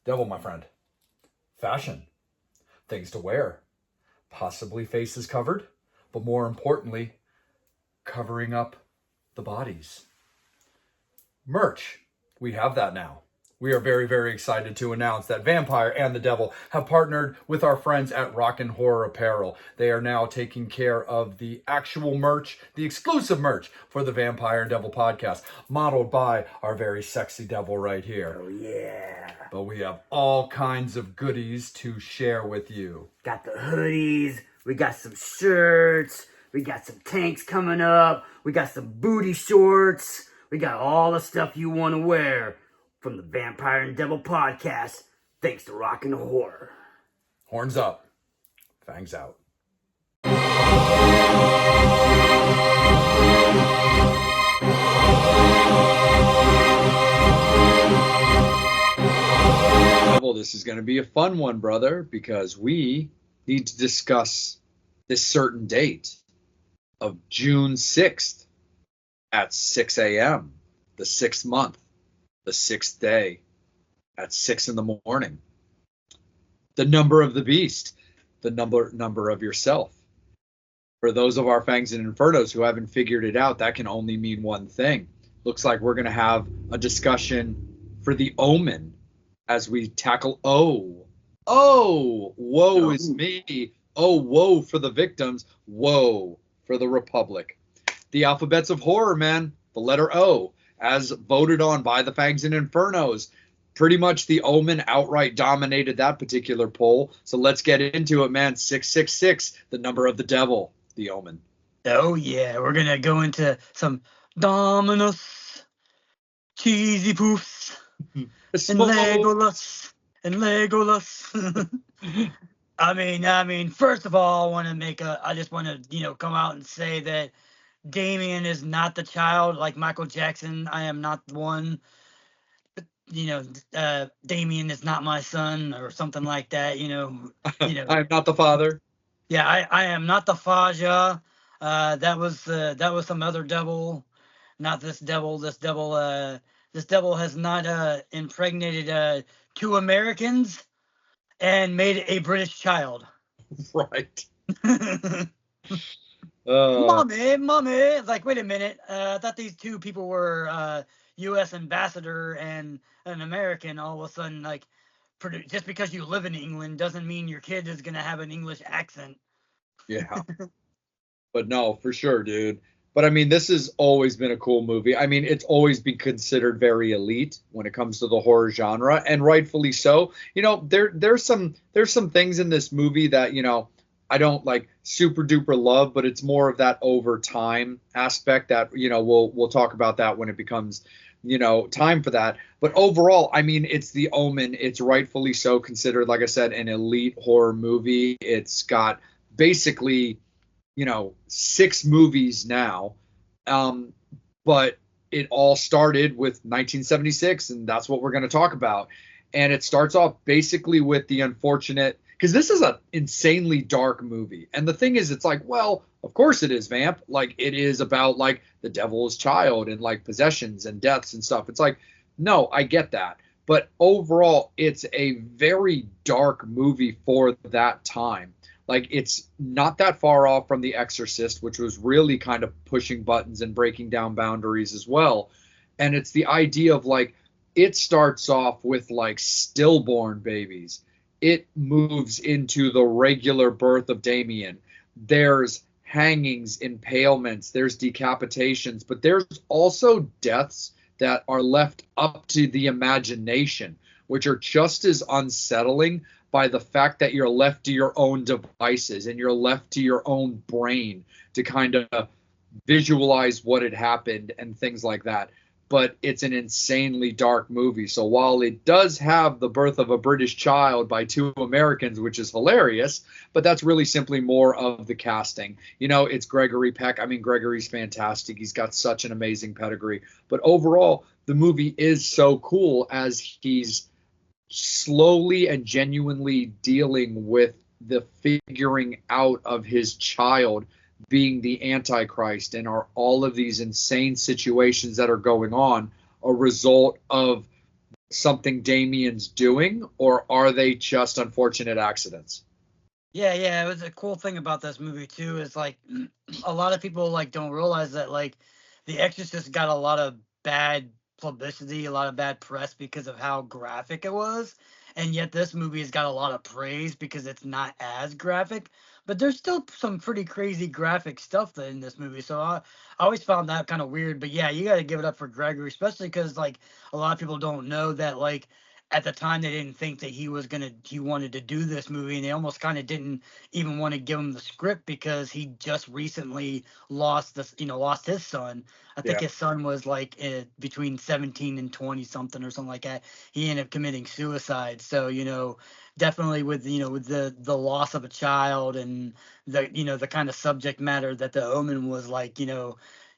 Devil, my friend. Fashion. Things to wear. Possibly faces covered, but more importantly, covering up the bodies. Merch. We have that now. We are very, very excited to announce that Vampire and the Devil have partnered with our friends at Rockin' Horror Apparel. They are now taking care of the actual merch, the exclusive merch for the Vampire and Devil podcast, modeled by our very sexy devil right here. Oh, yeah. But we have all kinds of goodies to share with you. Got the hoodies, we got some shirts, we got some tanks coming up, we got some booty shorts, we got all the stuff you want to wear from the Vampire and Devil podcast, thanks to Rockin' Horror. Horns up, fangs out. This is going to be a fun one, brother, because we need to discuss this certain date of June 6th at 6 a.m., the 6th month, the 6th day at 6 in the morning. The number of the beast, the number of yourself. For those of our Fangs and Infernos who haven't figured it out, that can only mean one thing. Looks like we're going to have a discussion for the Omen as we tackle woe is me. Oh, woe for the victims. Woe for the Republic. The alphabets of horror, man. The letter O, as voted on by the Fangs and Infernos. Pretty much the Omen outright dominated that particular poll. So let's get into it, man. 666, the number of the devil, the Omen. Oh, yeah. We're going to go into some Dominus, Cheesy Poofs, and Legolas. I mean, first of all, I just want to, come out and say that Damien is not the child like Michael Jackson. I am not the one. Damien is not my son or something like that. I'm not the father. Yeah, I am not the Faja. That was some other devil, not this devil. This devil has not impregnated 2 Americans and made a British child. Right. Mommy. It's like, wait a minute. I thought these 2 people were U.S. ambassador and an American. All of a sudden, like, just because you live in England doesn't mean your kid is going to have an English accent. Yeah. But no, for sure, dude. But I mean, this has always been a cool movie. I mean, it's always been considered very elite when it comes to the horror genre, and rightfully so. There's some things in this movie that, I don't like super duper love, but it's more of that over time aspect that, we'll talk about that when it becomes, time for that. But overall, I mean, it's the Omen. It's rightfully so considered, like I said, an elite horror movie. It's got basically 6 movies now. But it all started with 1976, and that's what we're going to talk about. And it starts off basically with the unfortunate, because this is an insanely dark movie. And the thing is, it's like, well, of course it is, Vamp. Like, it is about, like, the devil's child and, like, possessions and deaths and stuff. It's like, no, I get that. But overall, it's a very dark movie for that time. Like, it's not that far off from The Exorcist, which was really kind of pushing buttons and breaking down boundaries as well. And it's the idea of, like, it starts off with, like, stillborn babies. It moves into the regular birth of Damien. There's hangings, impalements, there's decapitations, but there's also deaths that are left up to the imagination, which are just as unsettling by the fact that you're left to your own devices and you're left to your own brain to kind of visualize what had happened and things like that. But it's an insanely dark movie. So while it does have the birth of a British child by 2 Americans, which is hilarious, but that's really simply more of the casting. It's Gregory Peck. I mean, Gregory's fantastic. He's got such an amazing pedigree. But overall, the movie is so cool as he's slowly and genuinely dealing with the figuring out of his child being the Antichrist, and are all of these insane situations that are going on a result of something Damien's doing, or are they just unfortunate accidents? Yeah, it was a cool thing about this movie too is like a lot of people like don't realize that like The Exorcist got a lot of bad publicity, a lot of bad press because of how graphic it was. And yet this movie has got a lot of praise because it's not as graphic, but there's still some pretty crazy graphic stuff in this movie. So I always found that kind of weird, but yeah, you got to give it up for Gregory, especially cuz like a lot of people don't know that like at the time they didn't think that he wanted to do this movie, and they almost kind of didn't even want to give him the script because he just recently lost his son. I think Yeah. his son was like between 17 and 20 something or something like that. He ended up committing suicide. So definitely with with the loss of a child and the kind of subject matter that the Omen was like, you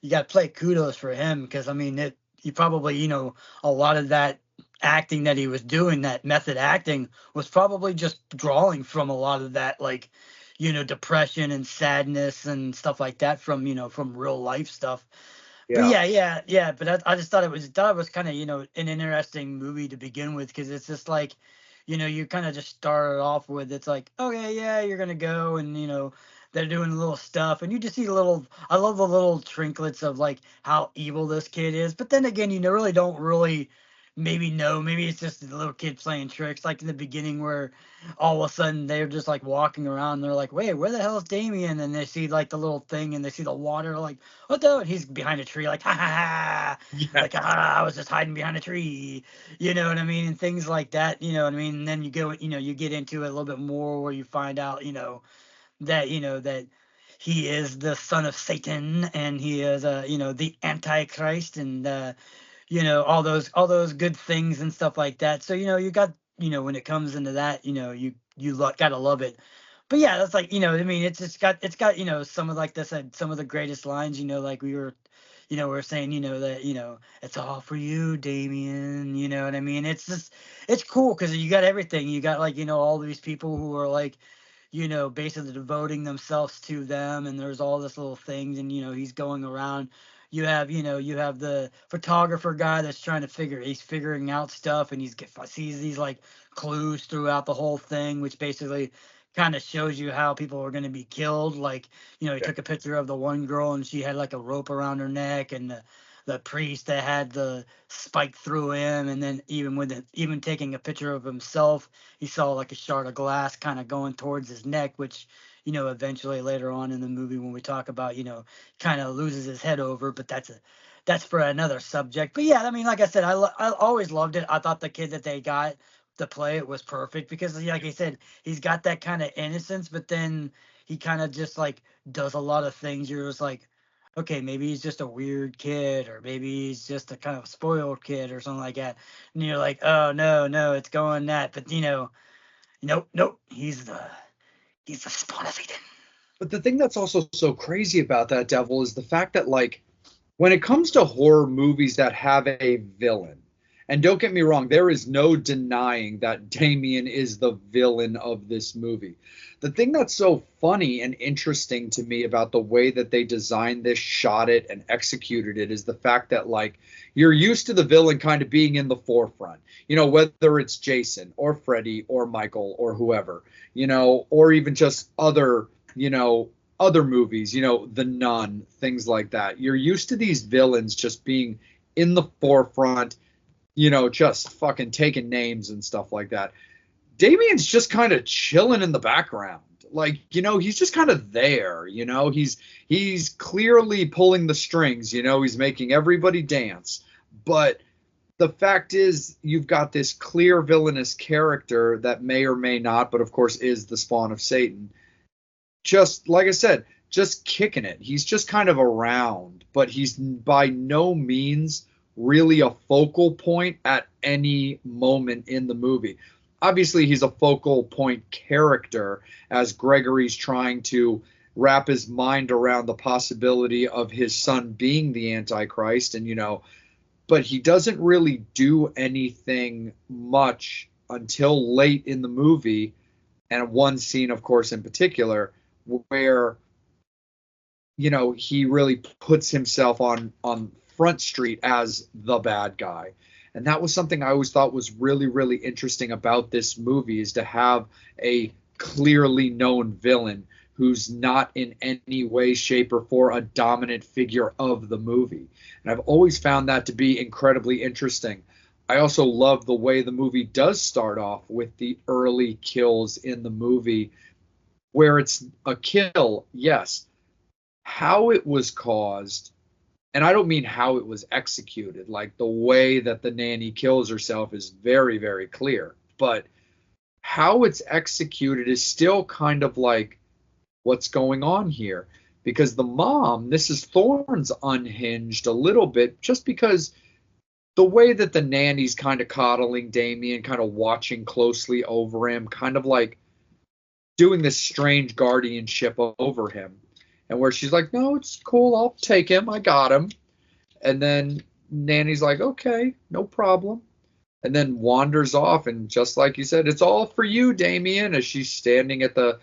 got to play kudos for him because I mean it he probably a lot of that acting that he was doing, that method acting, was probably just drawing from a lot of that, like, depression and sadness and stuff like that from, from real life stuff. But Yeah. yeah. But I just thought it was kind of, an interesting movie to begin with because it's just like, you kind of just started off with it's like, okay, yeah, you're gonna go and they're doing little stuff and you just see I love the little trinklets of like how evil this kid is. But then again, really don't really maybe it's just the little kid playing tricks like in the beginning where all of a sudden they're just like walking around and they're like, wait, where the hell is Damien? And they see like the little thing and they see the water like, what the? And he's behind a tree like, ha ha ha, Yeah. like, I was just hiding behind a tree. You know what I mean? And things like that, you know what I mean? And then you get into it a little bit more where you find out, that he is the son of Satan and he is the Antichrist and all those good things and stuff like that. So you got when it comes into that, gotta love it. But yeah, that's like I mean, it's got some of like this some of the greatest lines. Like we were saying that it's all for you, Damien. You know what I mean? It's cool because you got everything. You got like all these people who are like basically devoting themselves to them. And there's all this little things, and he's going around. You have the photographer guy that's he's figuring out stuff, and sees these like clues throughout the whole thing, which basically kind of shows you how people are going to be killed. Like, he Yeah. took a picture of the one girl, and she had like a rope around her neck, and the priest that had the spike through him, and then even taking a picture of himself, he saw like a shard of glass kind of going towards his neck, which eventually later on in the movie when we talk about kind of loses his head over, but that's for another subject. But yeah, I mean, like I said, I always loved it. I thought the kid that they got to play it was perfect because, like I said, he's got that kind of innocence, but then he kind of just like does a lot of things. You're just like, okay, maybe he's just a weird kid, or maybe he's just a kind of spoiled kid, or something like that. And you're like, oh no, it's going that. But nope, he's the spawn of Satan. But the thing that's also so crazy about that, Devil, is the fact that, like, when it comes to horror movies that have a villain, and don't get me wrong, there is no denying that Damien is the villain of this movie. The thing that's so funny and interesting to me about the way that they designed this, shot it, and executed it is the fact that, like, you're used to the villain kind of being in the forefront, whether it's Jason or Freddy or Michael or whoever, or even just other movies, The Nun, things like that. You're used to these villains just being in the forefront, just fucking taking names and stuff like that. Damien's just kind of chilling in the background. Like, he's just kind of there, he's clearly pulling the strings, he's making everybody dance. But the fact is, you've got this clear villainous character that may or may not, but of course is the spawn of Satan, just like I said, just kicking it. He's just kind of around, but he's by no means really a focal point at any moment in the movie. Obviously, he's a focal point character as Gregory's trying to wrap his mind around the possibility of his son being the Antichrist, and but he doesn't really do anything much until late in the movie, and one scene, of course, in particular, where he really puts himself on Front Street as the bad guy. And that was something I always thought was really, really interesting about this movie, is to have a clearly known villain who's not in any way, shape, or form a dominant figure of the movie. And I've always found that to be incredibly interesting. I also love the way the movie does start off with the early kills in the movie, where it's a kill, yes. How it was caused, and I don't mean how it was executed, like the way that the nanny kills herself is very, very clear. But how it's executed is still kind of like, what's going on here? Because the mom, Mrs. Thorne's unhinged a little bit, just because the way that the nanny's kind of coddling Damien, kind of watching closely over him, kind of like doing this strange guardianship over him. And where she's like, no, it's cool. I'll take him. I got him. And then Nanny's like, okay, no problem. And then wanders off. And just like you said, it's all for you, Damien, as she's standing at the,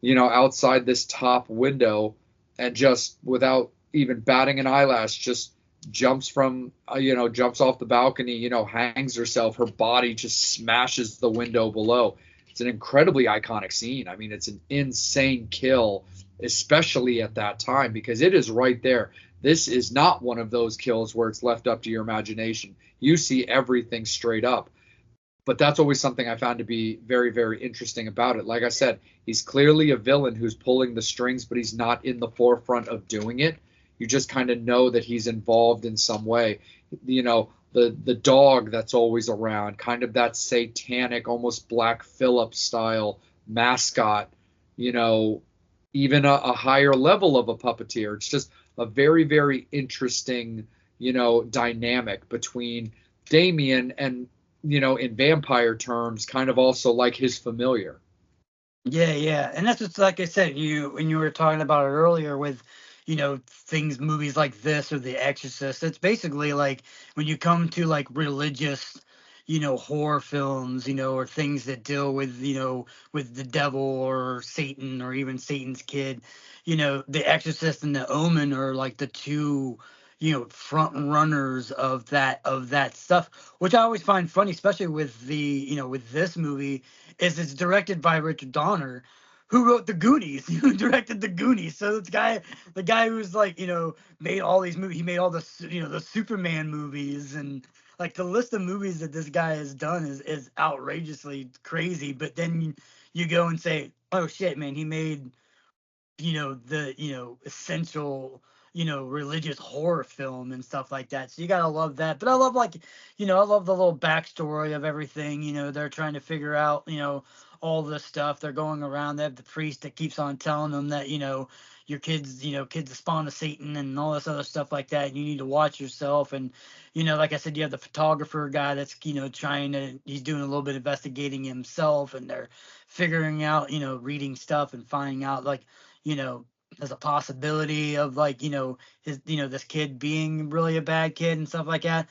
outside this top window, and just without even batting an eyelash, just jumps jumps off the balcony, hangs herself. Her body just smashes the window below. It's an incredibly iconic scene. I mean, it's an insane kill, especially at that time, because it is right there. This is not one of those kills where it's left up to your imagination. You see everything straight up. But that's always something I found to be very, very interesting about it. Like I said, he's clearly a villain who's pulling the strings, but he's not in the forefront of doing it. You just kind of know that he's involved in some way. The dog that's always around, kind of that satanic, almost Black Phillip style mascot, even a higher level of a puppeteer. It's just a very, very interesting, dynamic between Damien and, in vampire terms, kind of also like his familiar. Yeah. And that's just like I said, when you were talking about it earlier with, movies like this or The Exorcist, it's basically like when you come to like religious, horror films, or things that deal with, with the devil or Satan or even Satan's kid, The Exorcist and The Omen are like the two, front runners of that stuff, which I always find funny, especially with with this movie, is it's directed by Richard Donner, who wrote The Goonies, who directed The Goonies. So the guy who's like, made all these movies, he made all the, the Superman movies, and like the list of movies that this guy has done is outrageously crazy. But then you go and say, oh shit, man, he made, the, essential, religious horror film and stuff like that. So you gotta love that. But I love like, I love the little backstory of everything. They're trying to figure out, all this stuff. They're going around. They have the priest that keeps on telling them that, your kids, kids are spawn of Satan and all this other stuff like that. And you need to watch yourself. And, like I said, you have the photographer guy that's, he's doing a little bit of investigating himself, and they're figuring out, reading stuff and finding out like, there's a possibility of like, his, this kid being really a bad kid and stuff like that.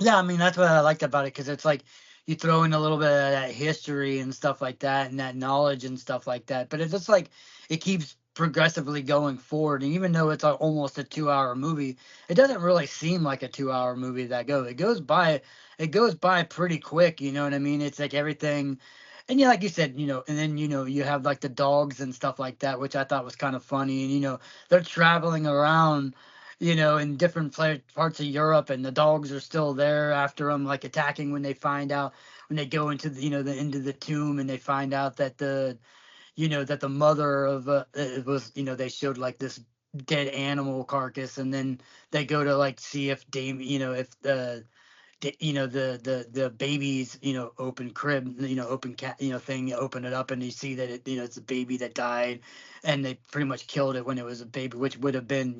Yeah, I mean, that's what I liked about it, because it's like you throw in a little bit of that history and stuff like that, and that knowledge and stuff like that. But it's just like it keeps progressively going forward. And even though it's almost a 2-hour movie, it doesn't really seem like a 2-hour movie that goes. It goes by pretty quick. You know what I mean? It's like everything. And yeah, like you said, and then you have like the dogs and stuff like that, which I thought was kind of funny. And they're traveling around, in different parts of Europe, and the dogs are still there after them, like attacking when they find out, when they go into the, the into the tomb, and they find out that that the mother of it was, they showed like this dead animal carcass, and then they go to like see if Dame, if the baby's open crib, open cat, thing, you open it up and you see that it's a baby that died, and they pretty much killed it when it was a baby, which would have been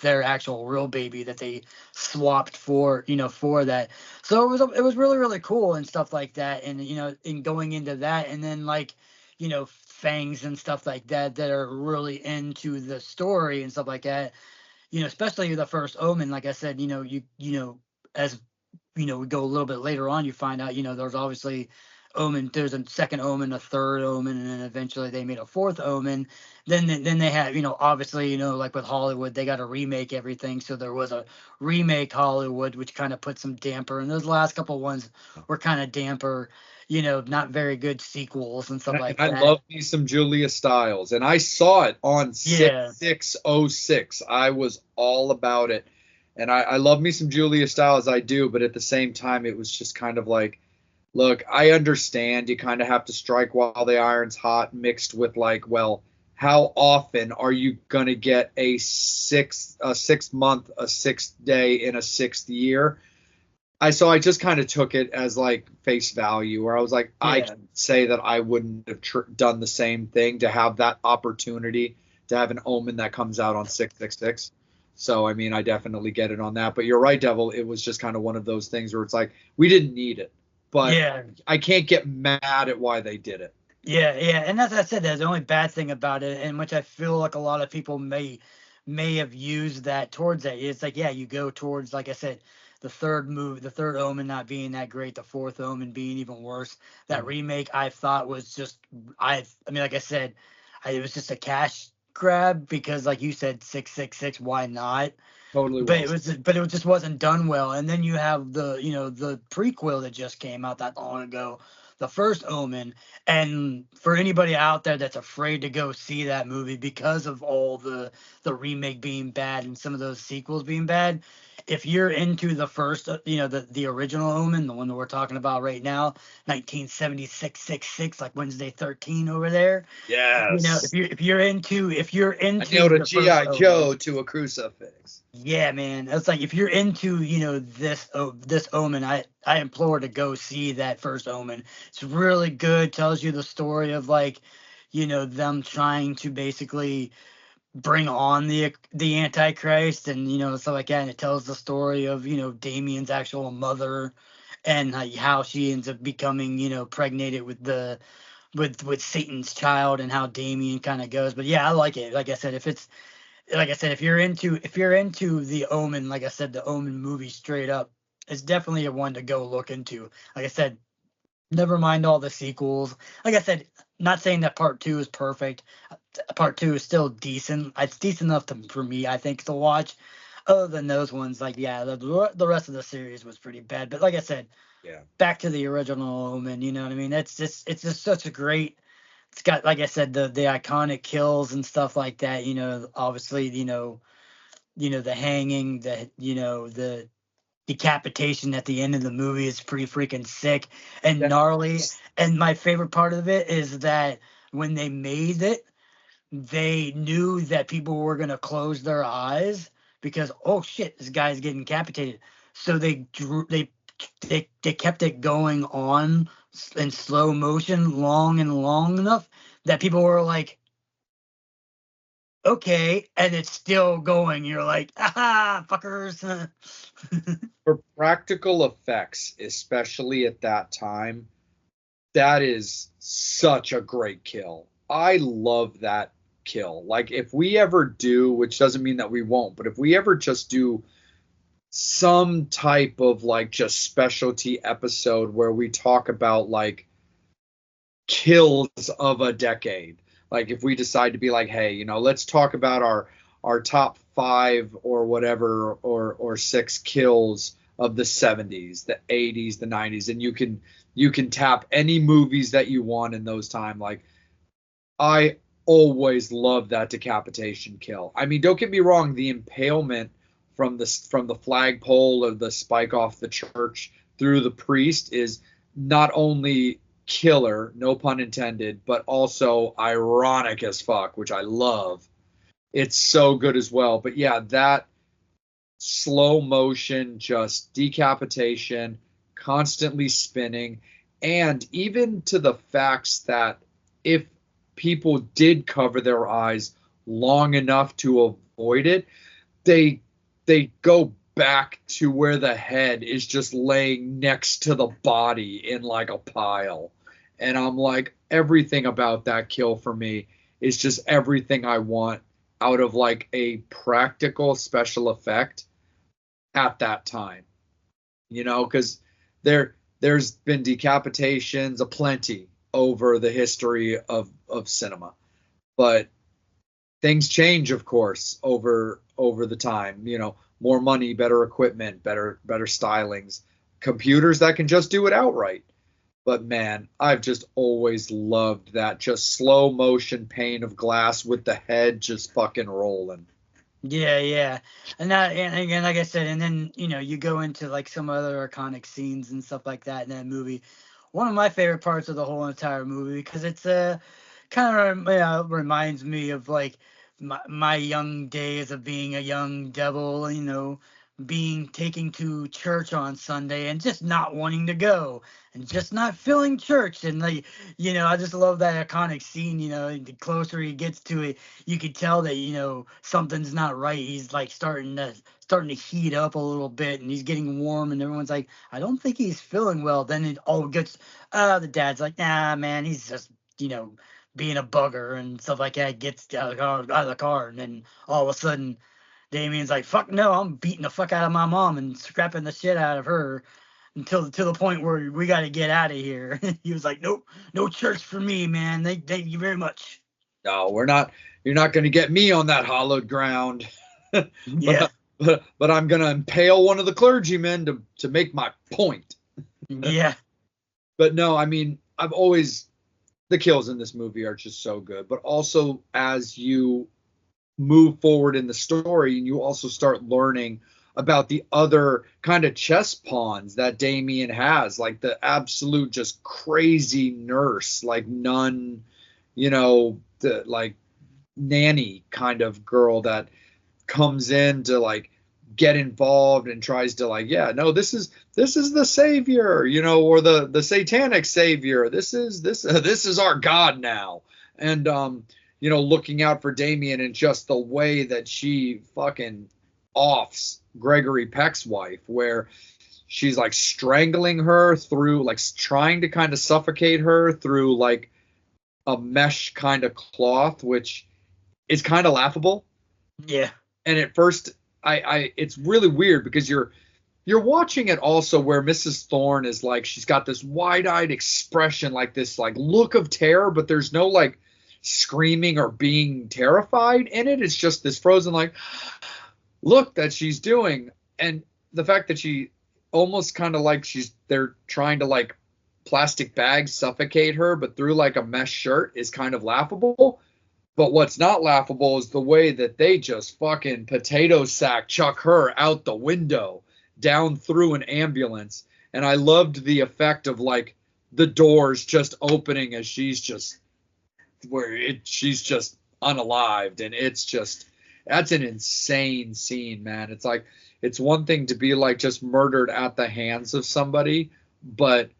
their actual real baby that they swapped for for that. So it was really, really cool and stuff like that. And in going into that, and then like fangs and stuff like that are really into the story and stuff like that, especially the first Omen. Like I said, as we go a little bit later on, you find out, there's obviously Omen. There's a second Omen, a third Omen, and then eventually they made a fourth Omen. Then they had, obviously, like with Hollywood, they got to remake everything. So there was a remake Hollywood, which kind of put some damper. And those last couple ones were kind of damper, not very good sequels and stuff And like I that. love me some Julia Stiles, and I saw it on Yeah. 6606. I was all about it, and I love me some Julia Stiles, I do, but at the same time, it was just kind of like, look, I understand you kind of have to strike while the iron's hot, mixed with like, well, how often are you gonna get a 6 month, a 6th day in a 6th year? I just kind of took it as like face value, where I was like, I Yeah. can say that I wouldn't have done the same thing to have that opportunity to have an Omen that comes out on 666. So I mean, I definitely get it on that. But you're right, Devil. It was just kind of one of those things where it's like we didn't need it, but Yeah. I can't get mad at why they did it. Yeah, yeah, and as I said, that's the only bad thing about it, and which I feel like a lot of people may have used that towards that. It's like, yeah, you go towards, like I said, the third Omen not being that great, the fourth Omen being even worse. That Mhm. remake I thought was just, I mean, like I said, it was just a cash grab because, like you said, 666, why not? Totally But was. it just wasn't done well. And then you have the prequel that just came out that long ago, the first Omen. And for anybody out there that's afraid to go see that movie because of all the remake being bad and some of those sequels being bad, if you're into the first, the original Omen, the one that we're talking about right now, 1976, like Wednesday 13 over there, Yes. if you're I nailed into a the first GI Omen. Joe to a crucifix. Yeah, man. It's like if you're into, this Omen, I implore to go see that first Omen. It's really good. Tells you the story of like, them trying to basically bring on the Antichrist and stuff like that. And it tells the story of Damien's actual mother and how she ends up becoming pregnated with the with Satan's child and how Damien kind of goes. But yeah, I like it. Like I said, if you're into the Omen, like I said, the Omen movie straight up, it's definitely a one to go look into. Like I said, never mind all the sequels. Like I said, not saying that part two is perfect. Part two is still decent. It's decent enough for me, I think, to watch. Other than those ones, like yeah, the rest of the series was pretty bad. But like I said, Yeah. back to the original Omen. You know what I mean? It's just such a great. It's got, like I said, the iconic kills and stuff like that. Obviously, the hanging, the decapitation at the end of the movie is pretty freaking sick and gnarly. Yes. And my favorite part of it is that when they made it, they knew that people were gonna close their eyes because, oh shit, this guy's getting decapitated. So they kept it going on in slow motion long and long enough that people were like, okay, and it's still going. You're like, aha, fuckers. For practical effects, especially at that time, that is such a great kill. I love that kill. Like if we ever do, which doesn't mean that we won't, but if we ever just do some type of like just specialty episode where we talk about like kills of a decade. Like if we decide to be like, hey, let's talk about our top 5 or whatever or 6 kills of the 70s, the 80s, the 90s, and you can tap any movies that you want in those time. Like I always love that decapitation kill. I mean, don't get me wrong, the impalement from the flagpole or the spike off the church through the priest is not only killer, no pun intended, but also ironic as fuck, which I love. It's so good as well. But yeah, that slow motion, just decapitation, constantly spinning, and even to the facts that if people did cover their eyes long enough to avoid it, they they go back to where the head is just laying next to the body in like a pile. And I'm like, everything about that kill for me is just everything I want out of like a practical special effect at that time. Because there there's been decapitations aplenty over the history of cinema, but things change, of course, over the time. More money, better equipment, better stylings, computers that can just do it outright. But man, I've just always loved that just slow motion pane of glass with the head just fucking rolling. Yeah, yeah. And again, like I said, and then, you go into like some other iconic scenes and stuff like that in that movie. One of my favorite parts of the whole entire movie, because it's kind of reminds me of like my young days of being a young devil, being taken to church on Sunday and just not wanting to go and just not feeling church. And like, I just love that iconic scene. The closer he gets to it, you could tell that something's not right. He's like starting to heat up a little bit, and he's getting warm, and everyone's like, I don't think he's feeling well. Then it all gets the dad's like, nah, man, he's just being a bugger and stuff like that. Gets out of the car, and then all of a sudden Damien's like, fuck no, I'm beating the fuck out of my mom and scrapping the shit out of her until to the point where we got to get out of here. He was like, nope, no church for me, man. Thank you very much. No, we're not. You're not going to get me on that hallowed ground. Yeah, but I'm going to impale one of the clergymen to make my point. yeah, But no, I mean, the kills in this movie are just so good. But also, as you move forward in the story, and you also start learning about the other kind of chess pawns that Damien has, like the absolute just crazy nurse, like nun, the like nanny kind of girl that comes in to like get involved and tries to like, yeah, no, this is the savior, or the satanic savior. This is our god now. And looking out for Damien, and just the way that she fucking offs Gregory Peck's wife, where she's like strangling her through, like trying to kind of suffocate her through like a mesh kind of cloth, which is kind of laughable. yeah, And at first, it's really weird because you're watching it also where Mrs. Thorne is like, she's got this wide-eyed expression, like this like look of terror, but there's no like screaming or being terrified in it. It's just this frozen like look that she's doing. And the fact that she almost kind of like they're trying to like plastic bags suffocate her, but through like a mesh shirt, is kind of laughable. But what's not laughable is the way that they just fucking potato sack chuck her out the window down through an ambulance. And I loved the effect of like the doors just opening as she's just unalived. And that's an insane scene, man. It's like, it's one thing to be like just murdered at the hands of somebody, but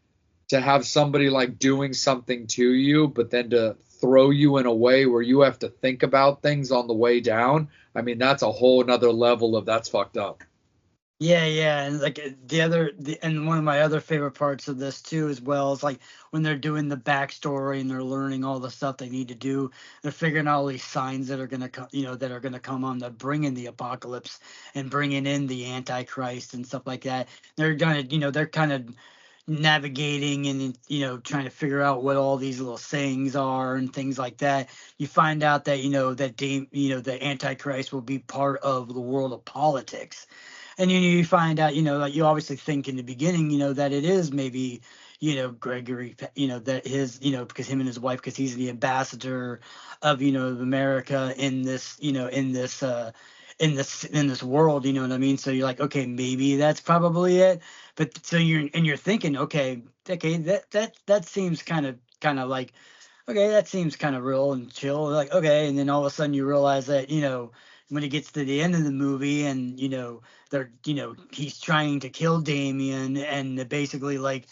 to have somebody like doing something to you, but then to throw you in a way where you have to think about things on the way down. I mean, that's a whole nother level of that's fucked up. yeah, and like and one of my other favorite parts of this too, as well, is like when they're doing the backstory and they're learning all the stuff they need to do. They're figuring out all these signs that are gonna come, that are gonna come on, that bring in the apocalypse and bringing in the Antichrist and stuff like that. They're gonna, they're kind of navigating and trying to figure out what all these little sayings are and things like that. You find out that the Antichrist will be part of the world of politics. And you find out, like you obviously think in the beginning, that it is maybe, Gregory, that his, because him and his wife, because he's the ambassador of, of America in this, in this world, you know what I mean? So you're like, okay, maybe that's probably it. But so you're thinking, okay, that seems kind of like, okay, that seems kind of real and chill. Like, okay, and then all of a sudden you realize that, when it gets to the end of the movie and, they're, he's trying to kill Damien, and basically like,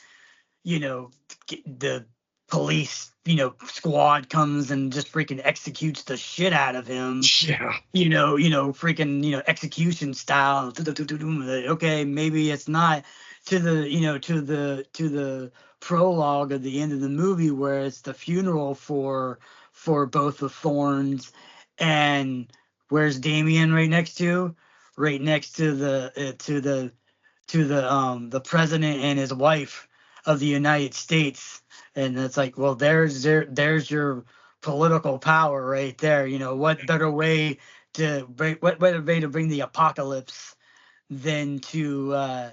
the police, squad comes and just freaking executes the shit out of him. Yeah. Freaking, execution style. Okay, maybe it's not to the, to the prologue of the end of the movie where it's the funeral for both the Thorns, and where's Damien right next to? Right next to the president and his wife. of the United States. And it's like, well, there's your political power right there. You know, what better way to bring the apocalypse than to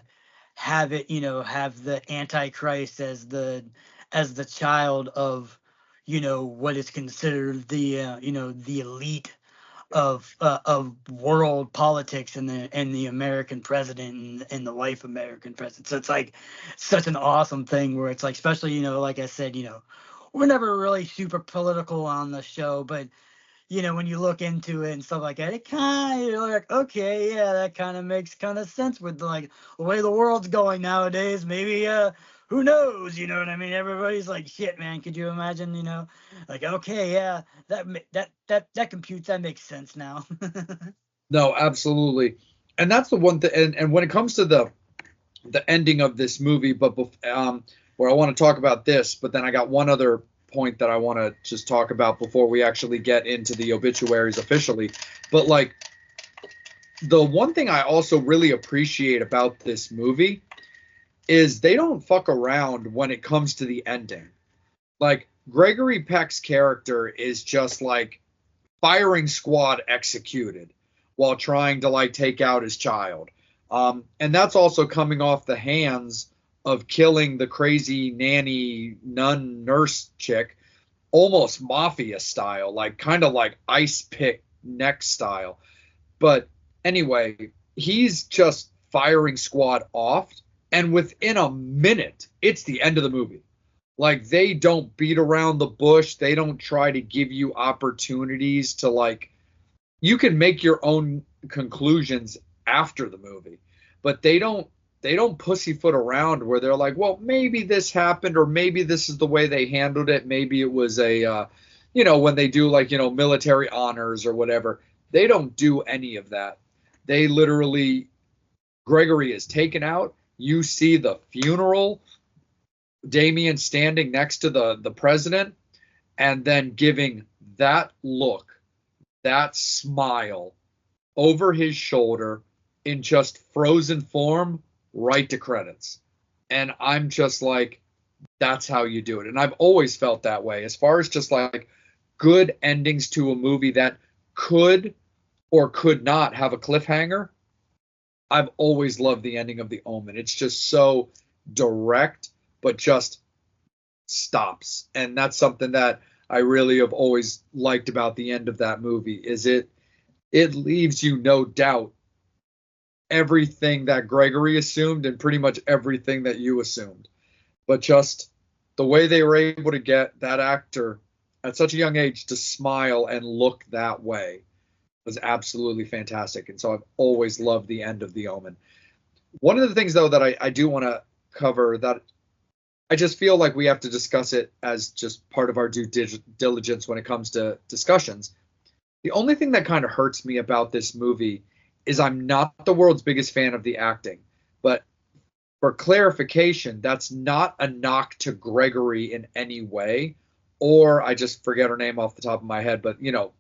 have it, you know, have the Antichrist as the child of, you know, what is considered the you know, the elite of world politics and the American president and the wife American president. So it's like such an awesome thing where it's like, especially, you know, like I said, you know, we're never really super political on the show, but you know, when you look into it and stuff like that, it kind of, you're like, okay, yeah, that kind of makes kind of sense with like the way the world's going nowadays. Maybe, who knows? You know what I mean? Everybody's like, shit, man. Could you imagine? You know, like, okay, yeah, that computes. That makes sense now. No, absolutely. And that's the one thing. And when it comes to the ending of this movie, where I want to talk about this, but then I got one other point that I want to just talk about before we actually get into the obituaries officially. But like, the one thing I also really appreciate about this movie is they don't fuck around when it comes to the ending. Like, Gregory Peck's character is just like firing squad executed while trying to like take out his child. And that's also coming off the hands of killing the crazy nanny nun nurse chick, almost mafia style, like kind of like ice pick neck style. But anyway, he's just firing squad off, and within a minute, it's the end of the movie. Like, they don't beat around the bush. They don't try to give you opportunities to like, you can make your own conclusions after the movie, but they don't pussyfoot around where they're like, well, maybe this happened, or maybe this is the way they handled it. Maybe it was a, you know, when they do like, you know, military honors or whatever, they don't do any of that. They literally, Gregory is taken out. You see the funeral, Damien standing next to the president, and then giving that look, that smile over his shoulder in just frozen form, right to credits. And I'm just like, that's how you do it. And I've always felt that way as far as just like good endings to a movie that could or could not have a cliffhanger. I've always loved the ending of The Omen. It's just so direct, but just stops. And that's something that I really have always liked about the end of that movie, is it leaves you no doubt everything that Gregory assumed and pretty much everything that you assumed. But just the way they were able to get that actor at such a young age to smile and look that way was absolutely fantastic. And so I've always loved the end of The Omen. One of the things, though, that I do want to cover, that I just feel like we have to discuss it as just part of our due diligence when it comes to discussions. The only thing that kind of hurts me about this movie is I'm not the world's biggest fan of the acting. But for clarification, that's not a knock to Gregory in any way, or I just forget her name off the top of my head, but, you know,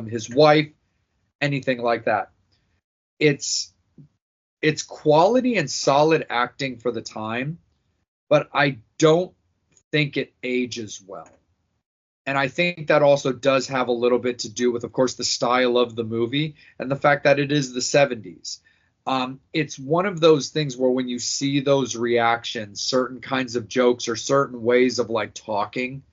his wife, anything like that. It's quality and solid acting for the time, but I don't think it ages well. And I think that also does have a little bit to do with, of course, the style of the movie and the fact that it is the 70s. It's one of those things where when you see those reactions, certain kinds of jokes or certain ways of like talking,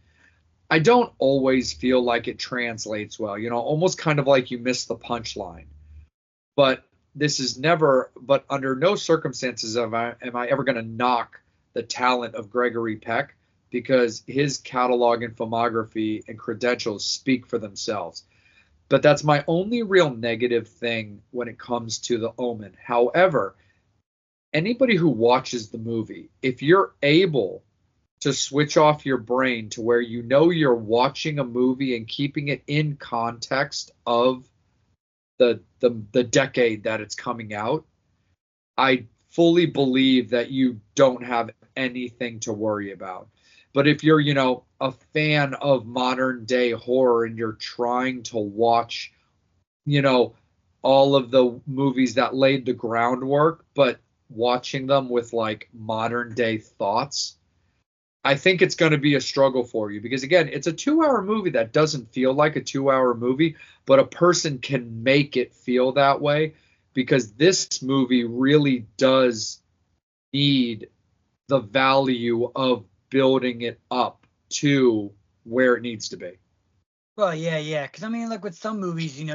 I don't always feel like it translates well, you know, almost kind of like you miss the punchline. But this is never, but under no circumstances am I ever going to knock the talent of Gregory Peck, because his catalog and filmography and credentials speak for themselves. But that's my only real negative thing when it comes to The Omen. However, anybody who watches the movie, if you're able to switch off your brain to where you know you're watching a movie and keeping it in context of the decade that it's coming out, I fully believe that you don't have anything to worry about. But if you're, you know, a fan of modern day horror and you're trying to watch, you know, all of the movies that laid the groundwork, but watching them with like modern day thoughts, I think it's going to be a struggle for you because again, it's a 2-hour movie that doesn't feel like a 2-hour movie, but a person can make it feel that way because this movie really does need the value of building it up to where it needs to be. Well, yeah, yeah. Because I mean, like with some movies, you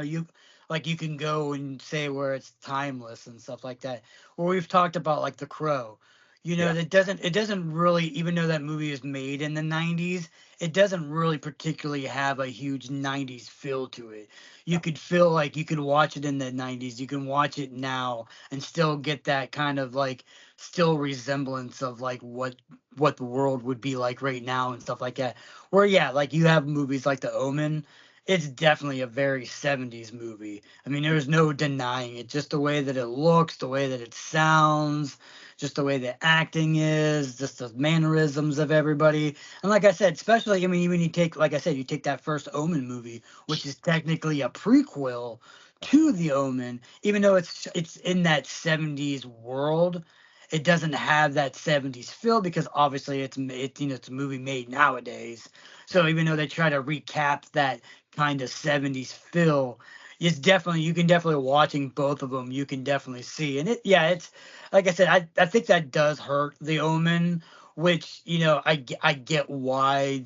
can go and say where it's timeless and stuff like that. Or we've talked about like The Crow. Yeah. It doesn't really, even though that movie is made in the '90s, it doesn't really particularly have a huge '90s feel to it. You No. could feel like you could watch it in the '90s, you can watch it now and still get that kind of like still resemblance of like what the world would be like right now and stuff like that. Where yeah, like you have movies like The Omen, it's definitely a very '70s movie. I mean, there's no denying it. Just the way that it looks, the way that it sounds, just the way the acting is, just the mannerisms of everybody. And like I said, especially, I mean, even you take, like I said, you take that first Omen movie, which is technically a prequel to The Omen, even though it's in that '70s world. It doesn't have that '70s feel because obviously it's a movie made nowadays. So even though they try to recap that kind of '70s feel, you can definitely watching both of them, you can definitely see. And it's like I said, I think that does hurt The Omen, which I get why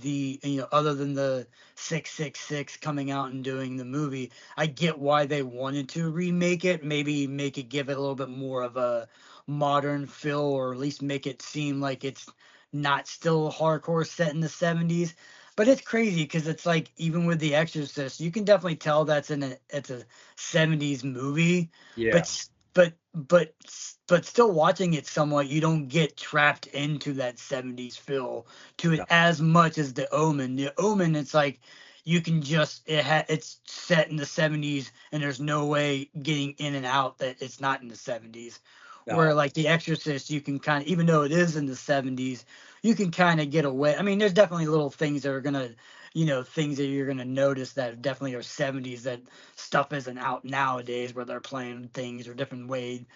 other than the 666 coming out and doing the movie, I get why they wanted to remake it, maybe make it give it a little bit more of a modern feel, or at least make it seem like it's not still hardcore set in the '70s. But it's crazy because it's like even with The Exorcist, you can definitely tell it's a '70s movie, but Yeah. but still watching it somewhat, you don't get trapped into that '70s feel to it No. as much as The Omen. The Omen, it's like you can just it's set in the '70s and there's no way getting in and out that it's not in the '70s. Where No. like The Exorcist, you can kind of, even though it is in the '70s, you can kind of get away. I mean, there's definitely little things that are gonna, things that you're gonna notice that definitely are '70s that stuff isn't out nowadays, where they're playing things or different way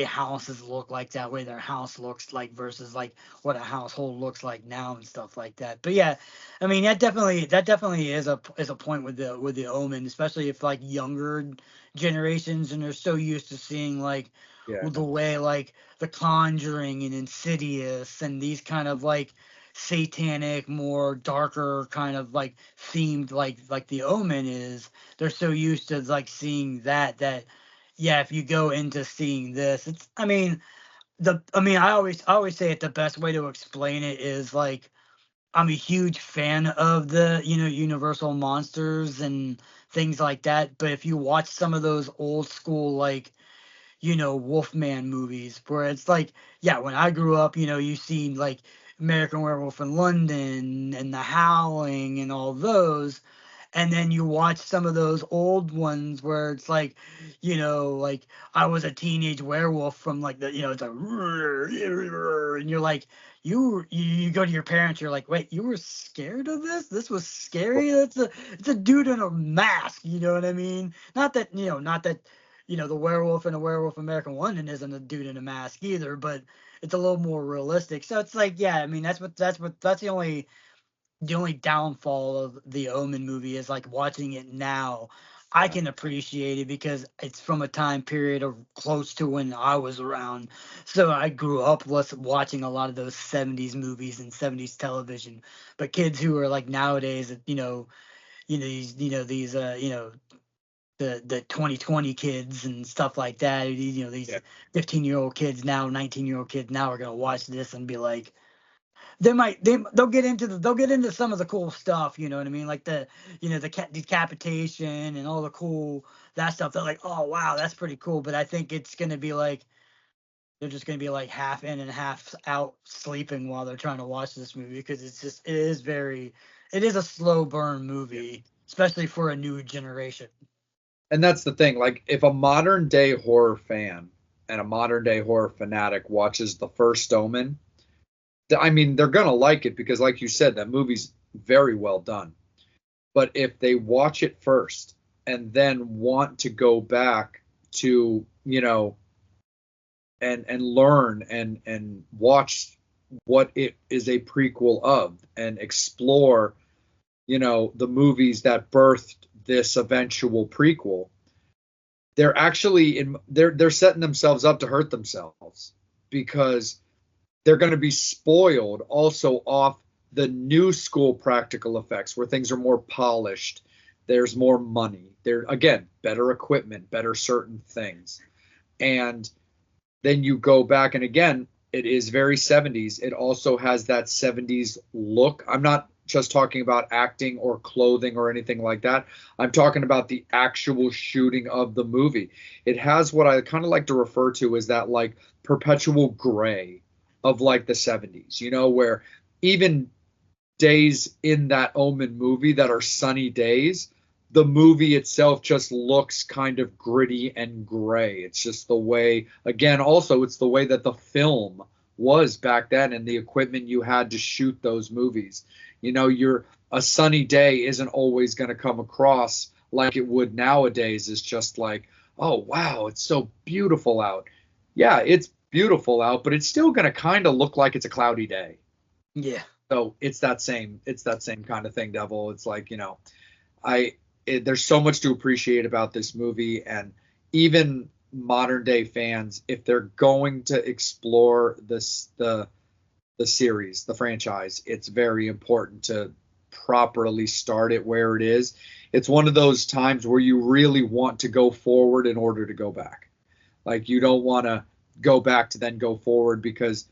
houses look like that, way their house looks like versus like what a household looks like now and stuff like that. But yeah, I mean that definitely is a point with the Omen, especially if like younger generations and they're so used to seeing like Yeah. the way like The Conjuring and Insidious and these kind of like satanic, more darker kind of like themed like The Omen is. They're so used to like seeing that yeah, if you go into seeing this, it's I always say it, the best way to explain it is like I'm a huge fan of the Universal monsters and things like that. But if you watch some of those old school like Wolfman movies where it's like, yeah, when I grew up, you seen like American Werewolf in London and The Howling and all those. And then you watch some of those old ones where it's like I was a teenage werewolf from like it's a, and you're like, you go to your parents, you're like, wait, you were scared of this? This was scary? It's a dude in a mask, you know what I mean? Not that the werewolf in a Werewolf American London isn't a dude in a mask either, but it's a little more realistic. So it's like, yeah, I mean, that's the only downfall of the Omen movie is like watching it now. I Yeah. can appreciate it because it's from a time period of close to when I was around. So I grew up watching a lot of those '70s movies and '70s television. But kids who are like nowadays, the 2020 kids and stuff like that. These Yeah. 15-year-old kids now, 19-year-old kids now are gonna watch this and be like, they'll get into some of the cool stuff. You know what I mean? Like the decapitation and all the cool that stuff. They're like, oh wow, that's pretty cool. But I think it's gonna be like they're just gonna be like half in and half out sleeping while they're trying to watch this movie because it is a slow burn Yeah. movie, especially for a new generation. And that's the thing. Like, if a modern day horror fan and a modern day horror fanatic watches the first Omen, I mean, they're gonna like it because, like you said, that movie's very well done. But if they watch it first and then want to go back to, and learn and watch what it is a prequel of, and explore, the movies that birthed this eventual prequel, they're actually they're setting themselves up to hurt themselves, because they're going to be spoiled also off the new school practical effects, where things are more polished. There's more money. There, again, better equipment, better certain things. And then you go back, and again, it is very 70s. It also has that 70s look. I'm not just talking about acting or clothing or anything like that. I'm talking about the actual shooting of the movie. It has what I kind of like to refer to as that like perpetual gray of like the 70s, where even days in that Omen movie that are sunny days, the movie itself just looks kind of gritty and gray. It's just the way, again, also, it's the way that the film was back then and the equipment you had to shoot those movies. A sunny day isn't always going to come across like it would nowadays, is just like, oh, wow, it's so beautiful out. Yeah, it's beautiful out, but it's still going to kind of look like it's a cloudy day. Yeah. So it's that same kind of thing, Devil. It's like, there's so much to appreciate about this movie, and even modern day fans, if they're going to explore the series, the franchise, it's very important to properly start it where it is. It's one of those times where you really want to go forward in order to go back. Like, you don't want to go back to then go forward, because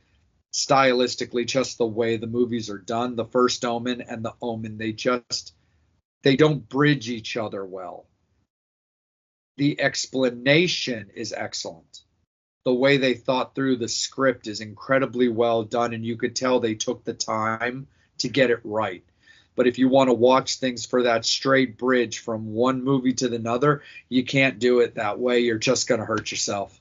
stylistically, just the way the movies are done, the first Omen and the Omen, they don't bridge each other well. The explanation is excellent. The way they thought through the script is incredibly well done, and you could tell they took the time to get it right. But if you want to watch things for that straight bridge from one movie to another, you can't do it that way. You're just going to hurt yourself.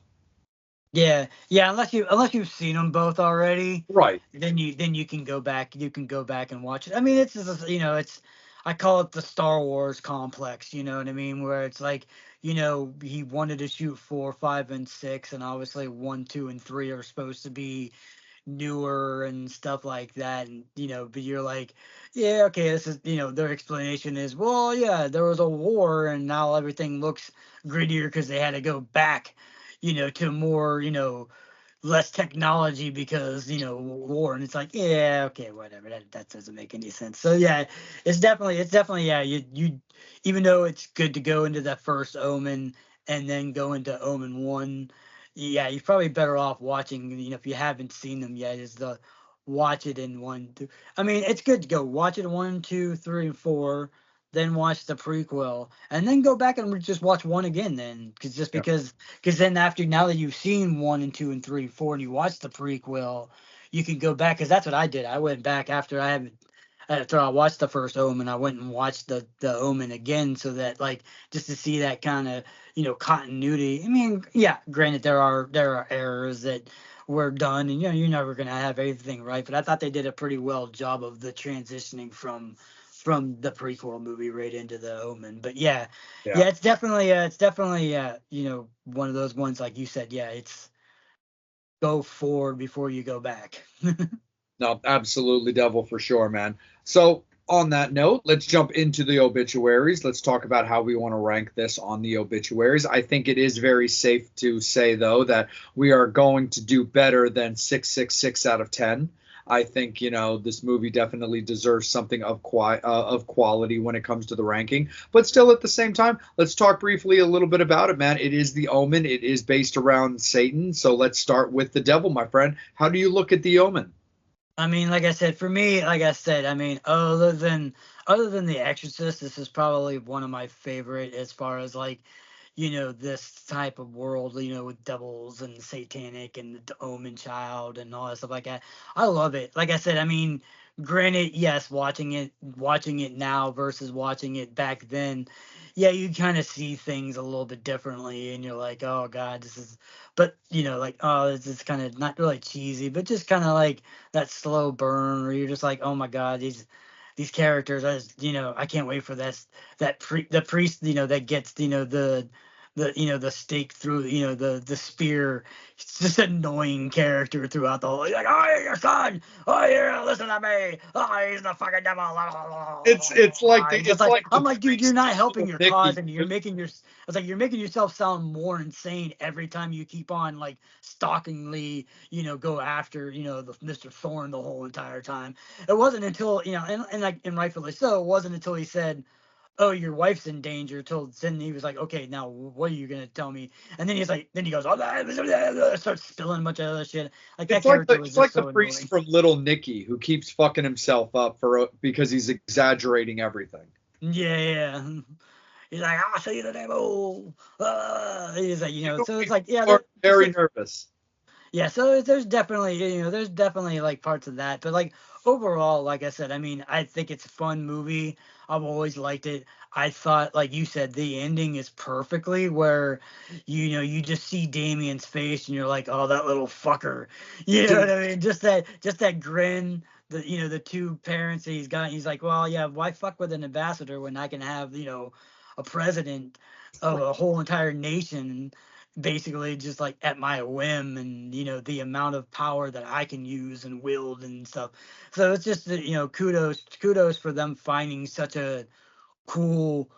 Yeah, unless you've seen them both already, Right. Then you can go back. You can go back and watch it. I mean, it's just, it's, I call it the Star Wars complex. You know what I mean? Where it's like, he wanted to shoot 4, 5, and 6, and obviously 1, 2, and 3 are supposed to be newer and stuff like that, and but you're like, yeah, okay, this is, their explanation is, well, yeah, there was a war and now everything looks grittier because they had to go back, to more, less technology because war, and it's like, yeah, okay, whatever, that doesn't make any sense. So yeah, it's definitely yeah, you even though it's good to go into that first Omen and then go into Omen 1, yeah, you're probably better off watching, if you haven't seen them yet, is the watch it in 1, 2. I mean, it's good to go watch it 1, 2, 3, and 4, then watch the prequel, and then go back and just watch 1 again. Then, because then after, now that you've seen 1 and 2 and 3 and 4, and you watch the prequel, you can go back, because that's what I did. I went back after I watched the first Omen. I went and watched the Omen again, so that, like, just to see that kind of, continuity. I mean, yeah, granted, there are errors that were done, and you're never gonna have everything right, but I thought they did a pretty well job of the transitioning from the prequel movie right into the Omen. But yeah, Yeah. it's definitely one of those ones, like you said. Yeah, it's go forward before you go back. No, absolutely, Devil, for sure, man. So, on that note, let's jump into the obituaries. Let's talk about how we want to rank this on the obituaries. I think it is very safe to say, though, that we are going to do better than 666 out of 10. I think, this movie definitely deserves something of quality when it comes to the ranking. But still, at the same time, let's talk briefly a little bit about it, man. It is the Omen. It is based around Satan. So let's start with the devil, my friend. How do you look at the Omen? I mean, like I said, for me, like I said, I mean, other than The Exorcist, this is probably one of my favorite, as far as, like, this type of world, with devils and satanic and the Omen child and all that stuff like that. I love it. Like I said, I mean, granted, yes, watching it now versus watching it back then, yeah, you kind of see things a little bit differently, and you're like, oh God, this is, but like, oh, this is kind of not really cheesy, but just kind of like that slow burn, where you're just like, oh my God, these characters, I can't wait for this, the priest, that gets, the stake through, the spear. It's just an annoying character throughout the whole. He's like, oh, you're your son. Oh, you're listen to me. Oh, he's the fucking devil. It's like the Just it's like like the I'm like, dude, you're priest not of helping Little your cause, Nicky. and I was like, you're making yourself sound more insane every time you keep on like stalkingly, go after, the Mr. Thorne the whole entire time. It wasn't until, and rightfully so, it wasn't until he said, oh, your wife's in danger, till then he was like, okay, now what are you gonna tell me? And then then he goes, oh, starts spilling a bunch of other shit. Like that character was It's just like the so priest annoying. from Little Nicky who keeps fucking himself up because he's exaggerating everything. Yeah, yeah. He's like, I'll see the devil. He's like, You so it's make like, yeah, people there's very like, nervous. yeah, so there's definitely, there's definitely like parts of that, but like overall, like I said, I mean, I think it's a fun movie. I've always liked it. I thought, like you said, the ending is perfectly where, you just see Damien's face and you're like, oh, that little fucker. You know what Dude, I mean? Just that grin. The two parents that he's got. He's like, well, yeah, why fuck with an ambassador when I can have, a president of a whole entire nation basically just like at my whim, and the amount of power that I can use and wield and stuff. So it's just kudos for them finding such a cool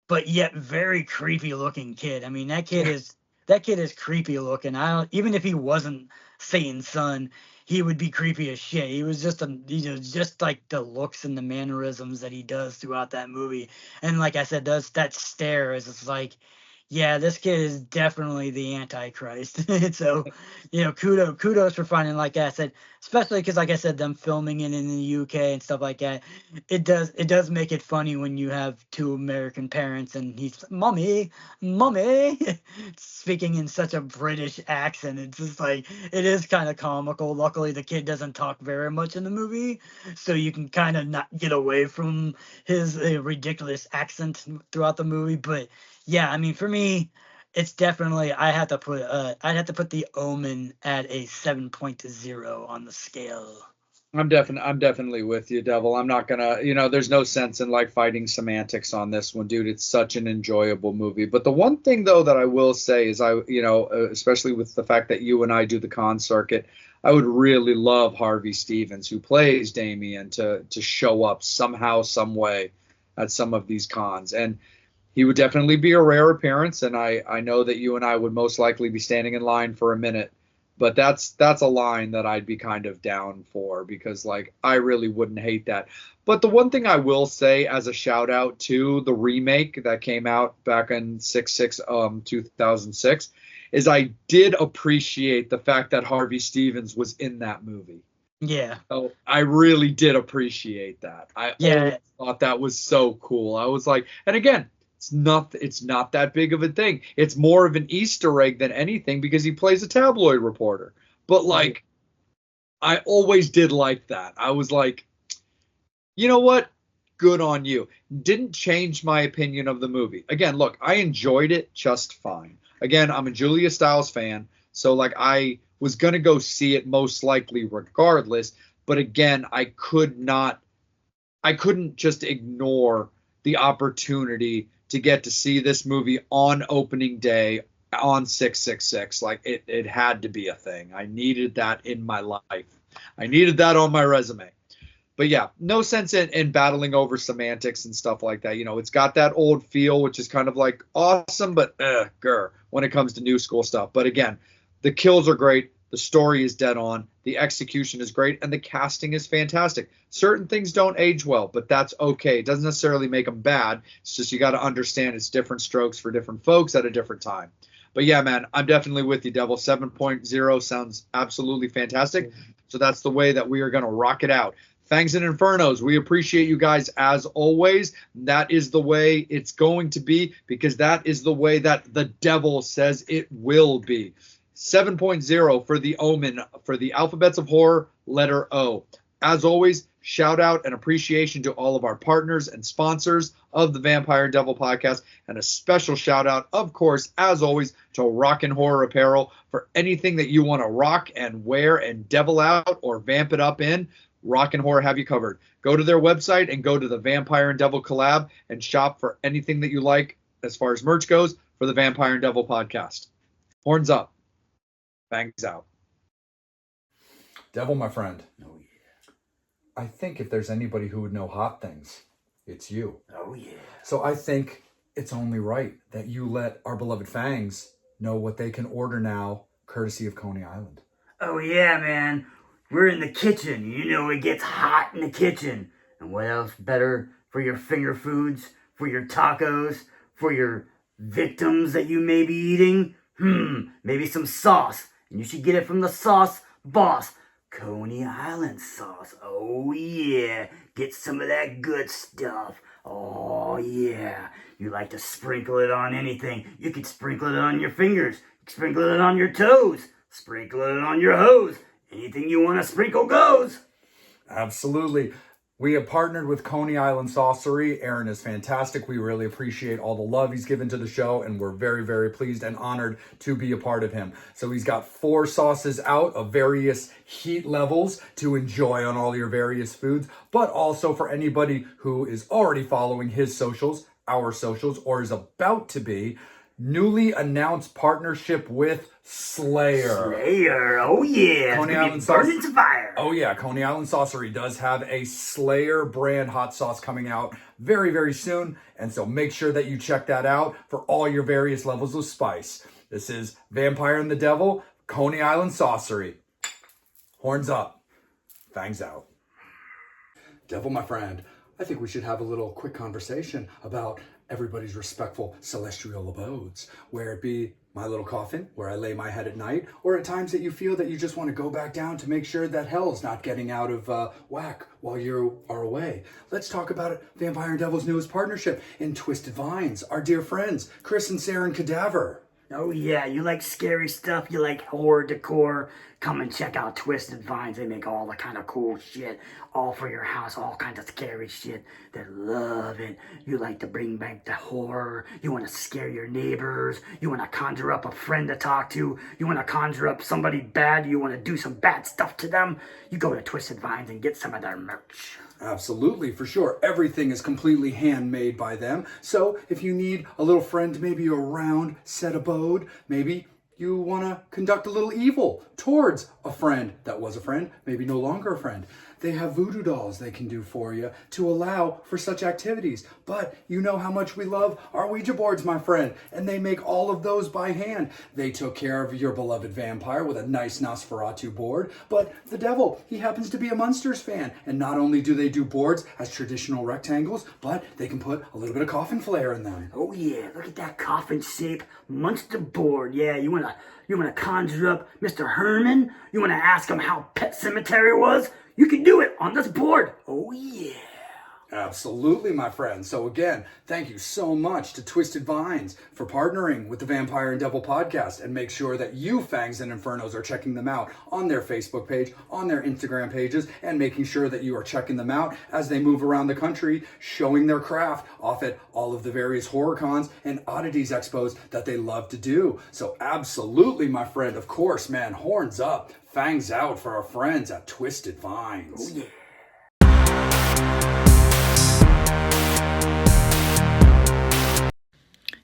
but yet very creepy looking kid. I mean, that kid is creepy looking. I don't, even if he wasn't Satan's son, he would be creepy as shit. He was just like the looks and the mannerisms that he does throughout that movie. And like I said, does that stare is it's like, yeah, this kid is definitely the Antichrist. So, kudos for finding, like I said, especially because, like I said, them filming it in the UK and stuff like that. It does make it funny when you have two American parents and he's mommy, speaking in such a British accent. It's just like it is kind of comical. Luckily, the kid doesn't talk very much in the movie, so you can kind of not get away from his ridiculous accent throughout the movie. But yeah, I mean, for me, it's definitely I'd have to put the Omen at a 7.0 on the scale. I'm definitely with you, Devil. I'm not gonna, there's no sense in like fighting semantics on this one, dude. It's such an enjoyable movie. But the one thing though that I will say is especially with the fact that you and I do the con circuit, I would really love Harvey Stevens, who plays Damien, to show up somehow, some way at some of these cons. And he would definitely be a rare appearance, and I know that you and I would most likely be standing in line for a minute, but that's a line that I'd be kind of down for because like I really wouldn't hate that. But the one thing I will say as a shout out to the remake that came out back in 2006 is I did appreciate the fact that Harvey Stevens was in that movie. Yeah, So I really did appreciate that. I always yeah, thought that was so cool. I was like, and again, it's not that big of a thing. It's more of an Easter egg than anything because he plays a tabloid reporter. But like I always did like that. I was like, you know what? Good on you. Didn't change my opinion of the movie. Again, look, I enjoyed it just fine. Again, I'm a Julia Stiles fan, so like I was gonna go see it most likely regardless. But again, I couldn't just ignore the opportunity to get to see this movie on opening day on 666. Like it had to be a thing. I needed that in my life. I needed that on my resume. But yeah, no sense in battling over semantics and stuff like that. It's got that old feel, which is kind of like awesome, but when it comes to new school stuff. But again, the kills are great. The story is dead on. The execution is great. And the casting is fantastic. Certain things don't age well, but that's okay. It doesn't necessarily make them bad. It's just you got to understand it's different strokes for different folks at a different time. But yeah, man, I'm definitely with you, Devil. 7.0 sounds absolutely fantastic. So that's the way that we are going to rock it out. Thanks and Infernos. We appreciate you guys as always. That is the way it's going to be because that is the way that the devil says it will be. 7.0 for the Omen, for the Alphabets of Horror, letter O. As always, shout out and appreciation to all of our partners and sponsors of the Vampire and Devil podcast, and a special shout out, of course, as always, to Rock and Horror Apparel for anything that you want to rock and wear and devil out or vamp it up in. Rock and Horror have you covered. Go to their website and go to the Vampire and Devil collab and shop for anything that you like as far as merch goes for the Vampire and Devil podcast. Horns up. Fangs out. Devil, my friend. Oh, yeah. I think if there's anybody who would know hot things, it's you. Oh, yeah. So I think it's only right that you let our beloved Fangs know what they can order now, courtesy of Coney Island. Oh, yeah, man. We're in the kitchen. You know it gets hot in the kitchen. And what else better for your finger foods, for your tacos, for your victims that you may be eating? Maybe some sauce. And you should get it from the sauce boss. Coney Island sauce. Oh, yeah. Get some of that good stuff. Oh, yeah. You like to sprinkle it on anything. You could sprinkle it on your fingers. Sprinkle it on your toes. Sprinkle it on your hose. Anything you want to sprinkle goes. Absolutely. We have partnered with Coney Island Saucery. Aaron is fantastic. We really appreciate all the love he's given to the show, and we're very, very pleased and honored to be a part of him. So he's got 4 sauces out of various heat levels to enjoy on all your various foods, but also for anybody who is already following his socials, our socials, or is about to be, newly announced partnership with Slayer. Oh yeah. Coney Island burning to fire. Oh yeah, Coney Island Saucery does have a Slayer brand hot sauce coming out very, very soon. And so make sure that you check that out for all your various levels of spice. This is Vampire and the Devil, Coney Island Saucery. Horns up. Fangs out. Devil, my friend, I think we should have a little quick conversation about everybody's respectful celestial abodes, where it be my little coffin, where I lay my head at night, or at times that you feel that you just want to go back down to make sure that hell's not getting out of whack while you are away. Let's talk about it. Vampire and Devil's newest partnership in Twisted Vines, our dear friends, Chris and Sarah and Cadaver. Oh yeah, you like scary stuff, you like horror decor, come and check out Twisted Vines. They make all the kind of cool shit, all for your house, all kinds of scary shit. They love it. You like to bring back the horror, you want to scare your neighbors, you want to conjure up a friend to talk to, you want to conjure up somebody bad, you want to do some bad stuff to them, you go to Twisted Vines and get some of their merch. Absolutely, for sure. Everything is completely handmade by them. So if you need a little friend, maybe a round set abode, maybe you want to conduct a little evil towards a friend that was a friend, maybe no longer a friend. They have voodoo dolls they can do for you to allow for such activities. But you know how much we love our Ouija boards, my friend, and they make all of those by hand. They took care of your beloved vampire with a nice Nosferatu board, but the devil, he happens to be a Munsters fan. And not only do they do boards as traditional rectangles, but they can put a little bit of coffin flair in them. Oh yeah, look at that coffin shape Munster board. Yeah, you wanna conjure up Mr. Herman? You wanna ask him how Pet Cemetery was? You can do it on this board. Oh yeah. Absolutely, my friend. So again, thank you so much to Twisted Vines for partnering with the Vampire and Devil podcast, and make sure that you Fangs and Infernos are checking them out on their Facebook page, on their Instagram pages, and making sure that you are checking them out as they move around the country, showing their craft off at all of the various horror cons and oddities expos that they love to do. So absolutely, my friend, of course, man, horns up, fangs out for our friends at Twisted Vines. Oh yeah.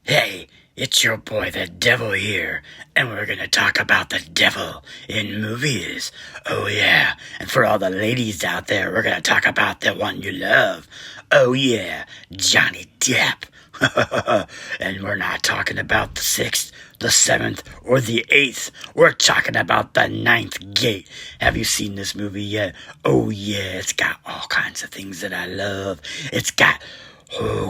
Hey, it's your boy the Devil here, and we're gonna talk about the devil in movies. Oh yeah, and for all the ladies out there, we're gonna talk about the one you love. Oh yeah, Johnny Depp. And we're not talking about the 6th, the 7th, or the 8th. We're talking about the 9th gate. Have you seen this movie yet? Oh yeah, it's got all kinds of things that I love. It's got,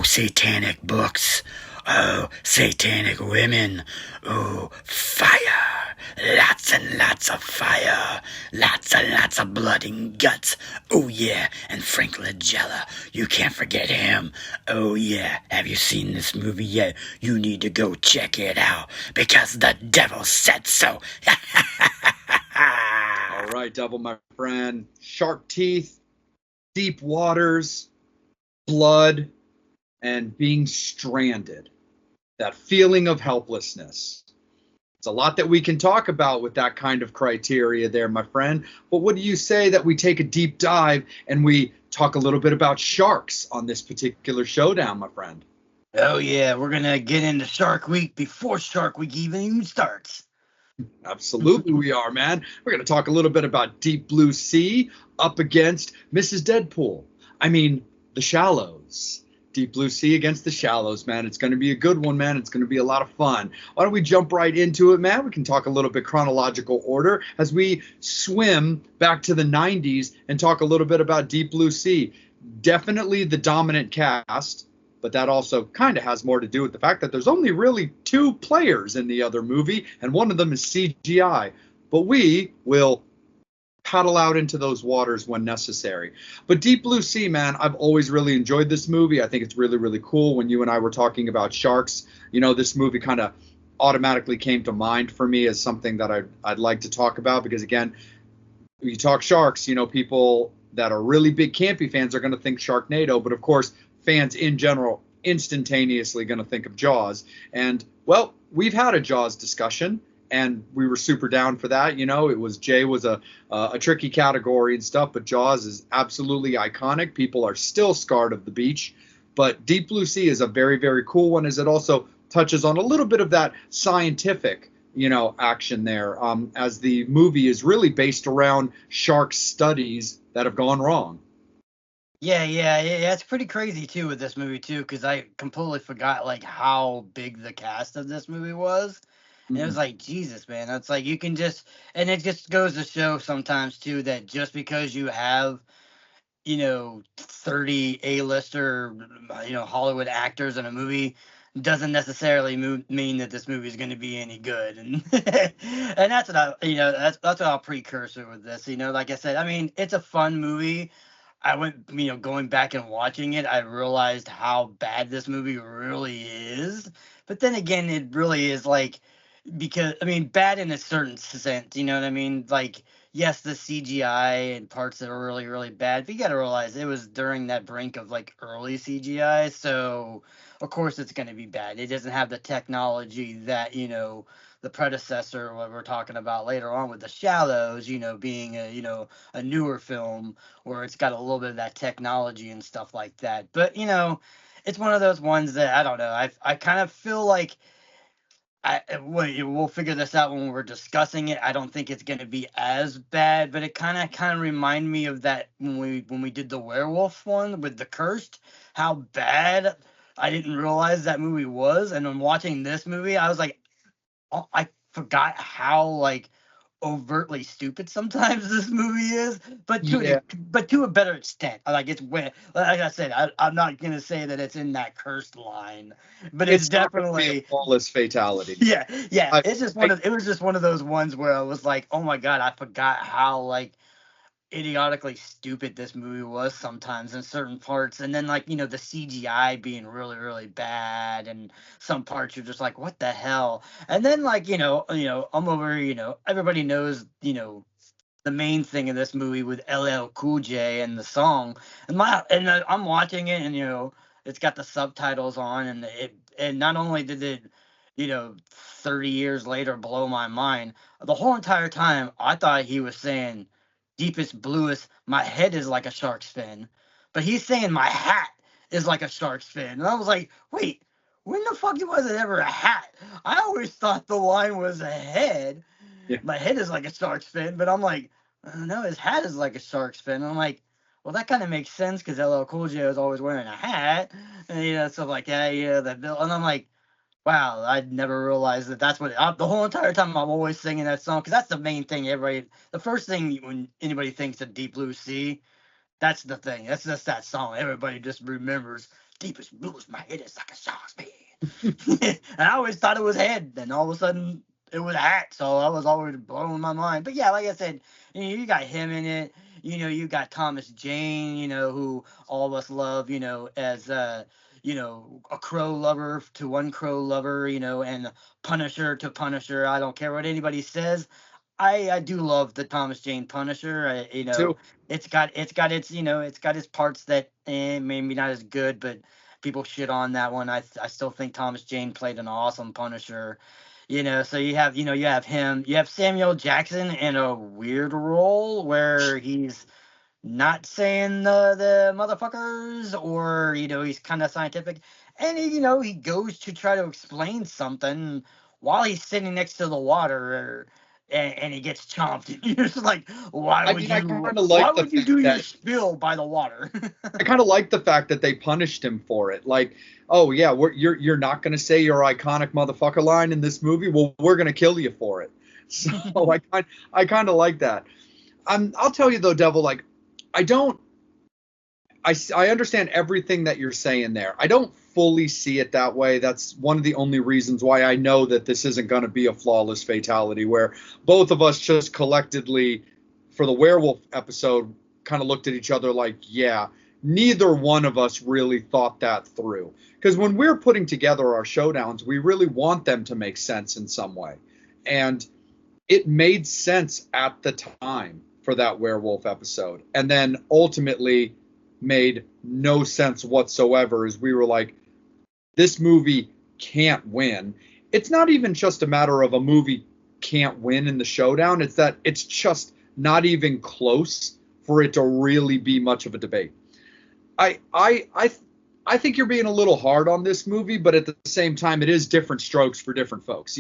satanic books. Oh, satanic women. Oh, fire. Lots and lots of fire. Lots and lots of blood and guts. Oh, yeah. And Frank Langella. You can't forget him. Oh, yeah. Have you seen this movie yet? You need to go check it out, because the devil said so. All right, Devil, my friend. Sharp teeth, deep waters, blood, and being stranded. That feeling of helplessness. It's a lot that we can talk about with that kind of criteria there, my friend. But what do you say that we take a deep dive and we talk a little bit about sharks on this particular showdown, my friend? Oh yeah, we're gonna get into Shark Week before Shark Week even starts. Absolutely, we are, man. We're going to talk a little bit about Deep Blue Sea up against Mrs. Deadpool. I mean, The Shallows. Deep Blue Sea against The Shallows, man. It's going to be a good one, man. It's going to be a lot of fun. Why don't we jump right into it, man? We can talk a little bit chronological order as we swim back to the 90s and talk a little bit about Deep Blue Sea. Definitely the dominant cast, but that also kind of has more to do with the fact that there's only really two players in the other movie, and one of them is CGI. But we will paddle out into those waters when necessary. But Deep Blue Sea, man, I've always really enjoyed this movie. I think it's really, really cool. When you and I were talking about sharks, this movie kind of automatically came to mind for me as something that I'd like to talk about because, again, you talk sharks, people that are really big campy fans are going to think Sharknado, but of course, fans in general instantaneously going to think of Jaws. And well, we've had a Jaws discussion, and we were super down for that. It was Jay was a tricky category and stuff, but Jaws is absolutely iconic. People are still scarred of the beach, but Deep Blue Sea is a very, very cool one, as it also touches on a little bit of that scientific action there, as the movie is really based around shark studies that have gone wrong. Yeah, it's pretty crazy too with this movie too, because I completely forgot like how big the cast of this movie was. And it was like, Jesus, man, it's like you can just, and it just goes to show sometimes too that just because you have 30 A-lister, Hollywood actors in a movie doesn't necessarily mean that this movie is going to be any good. And and that's what that's what I'll precursor with this. Like I said, I mean, it's a fun movie. I went, going back and watching it, I realized how bad this movie really is. But then again, it really is like, because I mean, bad in a certain sense, you know what I mean? Like, yes, the CGI and parts that are really, really bad, but you got to realize it was during that brink of like early CGI, so of course it's going to be bad. It doesn't have the technology that the predecessor, what we're talking about later on with The Shallows, being a newer film where it's got a little bit of that technology and stuff like that. But it's one of those ones that I don't know. I kind of feel like we'll figure this out when we're discussing it. I don't think it's going to be as bad, but it kind of remind me of that when we did the werewolf one with the cursed, how bad I didn't realize that movie was, and when watching this movie, I was like, oh, I forgot how like overtly stupid sometimes this movie is, but Yeah, to a better extent. Like it's way, like I said, I'm not gonna say that it's in that cursed line, but it's it's not going to be a definitely flawless fatality. yeah. I, It's just I, it was just one of those ones where I was like, oh my god, I forgot how like idiotically stupid this movie was sometimes in certain parts, and then like the CGI being really really bad, and some parts you're just like, what the hell? And then like I'm over, everybody knows the main thing in this movie with LL Cool J and the song, I'm watching it, and it's got the subtitles on, and not only did it 30 years later blow my mind, the whole entire time I thought he was saying deepest bluest, my head is like a shark's fin, but he's saying my hat is like a shark's fin, and I was like, wait, when the fuck was it ever a hat? I always thought the line was a head. yeah, My head is like a shark's fin, but I'm like, no, his hat is like a shark's fin. And I'm like, well, that kind of makes sense because LL Cool J was always wearing a hat, and stuff like that. That bill. And I'm like, wow, I'd never realized that that's the whole entire time I'm always singing that song, because that's the main thing. The first thing when anybody thinks of Deep Blue Sea, that's the thing. That's just that song. Everybody just remembers deepest blues. My head is like a shark's fin. And I always thought it was head. Then all of a sudden it was a hat. So I was always blowing my mind. But yeah, like I said, you got him in it. You got Thomas Jane, who all of us love, as a crow lover to one crow lover, and Punisher to Punisher. I don't care what anybody says. I do love the Thomas Jane Punisher. too. It's got its parts that maybe not as good, but people shit on that one. I still think Thomas Jane played an awesome Punisher. So you have him. You have Samuel Jackson in a weird role where he's not saying the motherfuckers, or he's kind of scientific, And he goes to try to explain something while he's sitting next to the water, and he gets chomped. And you're just like, why would you do your spill by the water? I kind of like the fact that they punished him for it. Like, oh yeah, you're not going to say your iconic motherfucker line in this movie. Well, we're going to kill you for it. So I kind of like that. I'll tell you though, Devil. Like, I understand everything that you're saying there. I don't fully see it that way. That's one of the only reasons why I know that this isn't going to be a flawless fatality, where both of us just collectively, for the werewolf episode, kind of looked at each other like, yeah, neither one of us really thought that through. Because when we're putting together our showdowns, we really want them to make sense in some way. And it made sense at the time for that werewolf episode. And then ultimately made no sense whatsoever, as we were like, this movie can't win. It's not even just a matter of a movie can't win in the showdown. It's that it's just not even close for it to really be much of a debate. I think you're being a little hard on this movie, but at the same time, it is different strokes for different folks.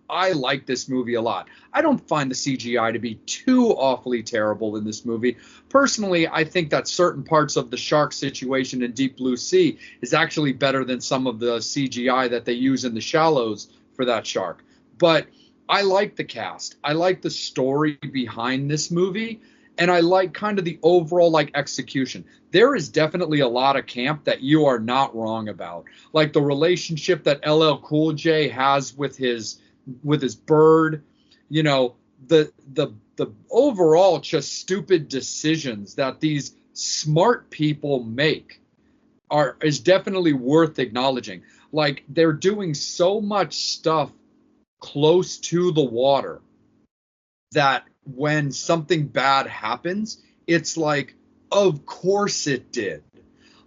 I like this movie a lot. I don't find the CGI to be too awfully terrible in this movie. Personally, I think that certain parts of the shark situation in Deep Blue Sea is actually better than some of the CGI that they use in The Shallows for that shark. But I like the cast. I like the story behind this movie. And I like kind of the overall execution. There is definitely a lot of camp that you are not wrong about. Like the relationship that LL Cool J has with his bird, the overall just stupid decisions that these smart people make is definitely worth acknowledging. Like, they're doing so much stuff close to the water that when something bad happens, it's like, of course it did.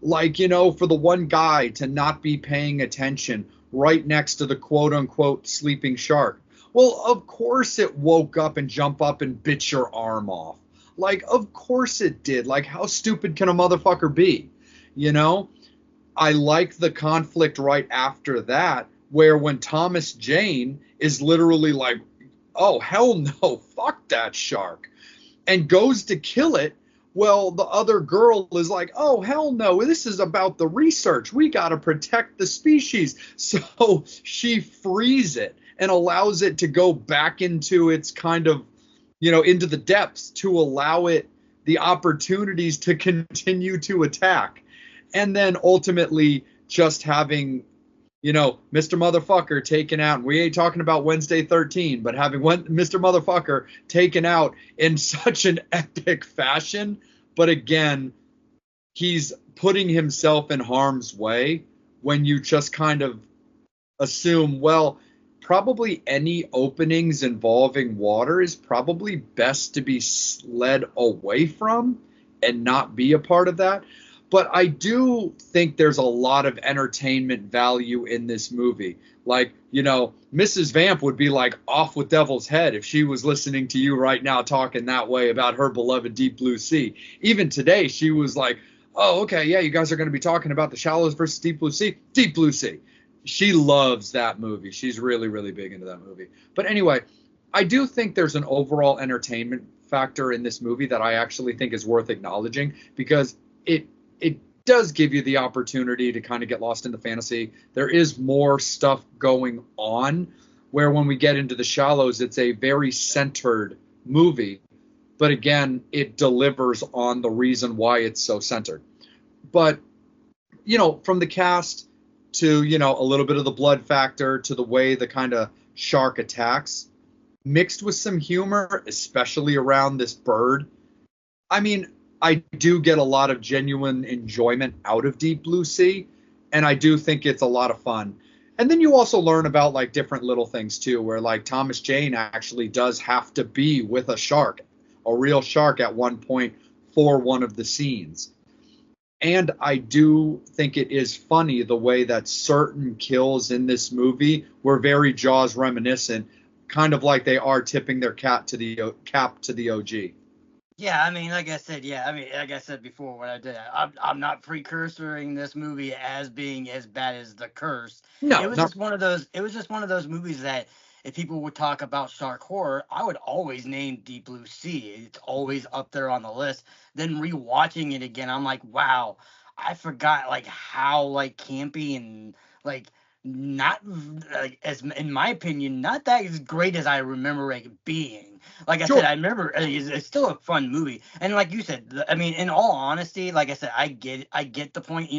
Like, for the one guy to not be paying attention right next to the quote unquote sleeping shark. Well, of course it woke up and jumped up and bit your arm off. Like, of course it did. Like, how stupid can a motherfucker be? I like the conflict right after that, where when Thomas Jane is literally like, oh, hell no, fuck that shark, and goes to kill it. Well, the other girl is like, oh, hell no, this is about the research. We got to protect the species. So she frees it and allows it to go back into its kind of, into the depths to allow it the opportunities to continue to attack. And then ultimately just having Mr. Motherfucker taken out. We ain't talking about Wednesday 13, but having Mr. Motherfucker taken out in such an epic fashion. But again, he's putting himself in harm's way when you just kind of assume, well, probably any openings involving water is probably best to be led away from and not be a part of that. But I do think there's a lot of entertainment value in this movie. Like, Mrs. Vamp would be like off with Devil's Head if she was listening to you right now talking that way about her beloved Deep Blue Sea. Even today, she was like, oh, okay, yeah, you guys are going to be talking about The Shallows versus Deep Blue Sea. Deep Blue Sea. She loves that movie. She's really, really big into that movie. But anyway, I do think there's an overall entertainment factor in this movie that I actually think is worth acknowledging, because it does give you the opportunity to kind of get lost in the fantasy. There is more stuff going on, where when we get into The Shallows, it's a very centered movie. But again, it delivers on the reason why it's so centered. But, from the cast to, a little bit of the blood factor to the way the kind of shark attacks, mixed with some humor, especially around this bird. I mean, I do get a lot of genuine enjoyment out of Deep Blue Sea, and I do think it's a lot of fun. And then you also learn about different little things too, where Thomas Jane actually does have to be with a shark, a real shark at one point for one of the scenes. And I do think it is funny the way that certain kills in this movie were very Jaws reminiscent, kind of like they are tipping their cap to the OG. Yeah, I mean, like I said, yeah, I mean, like I said before when I did that, I'm not precursoring this movie as being as bad as The Curse. It No, was no, just one of those. It was just one of those movies that if people would talk about shark horror, I would always name Deep Blue Sea. It's always up there on the list. Then rewatching it again, I'm like, wow, I forgot like how like campy and like not like as in my opinion not that as great as I remember it being. Like I said, sure, I remember it's still a fun movie, and like you said, I mean, in all honesty, like I said, I get the point,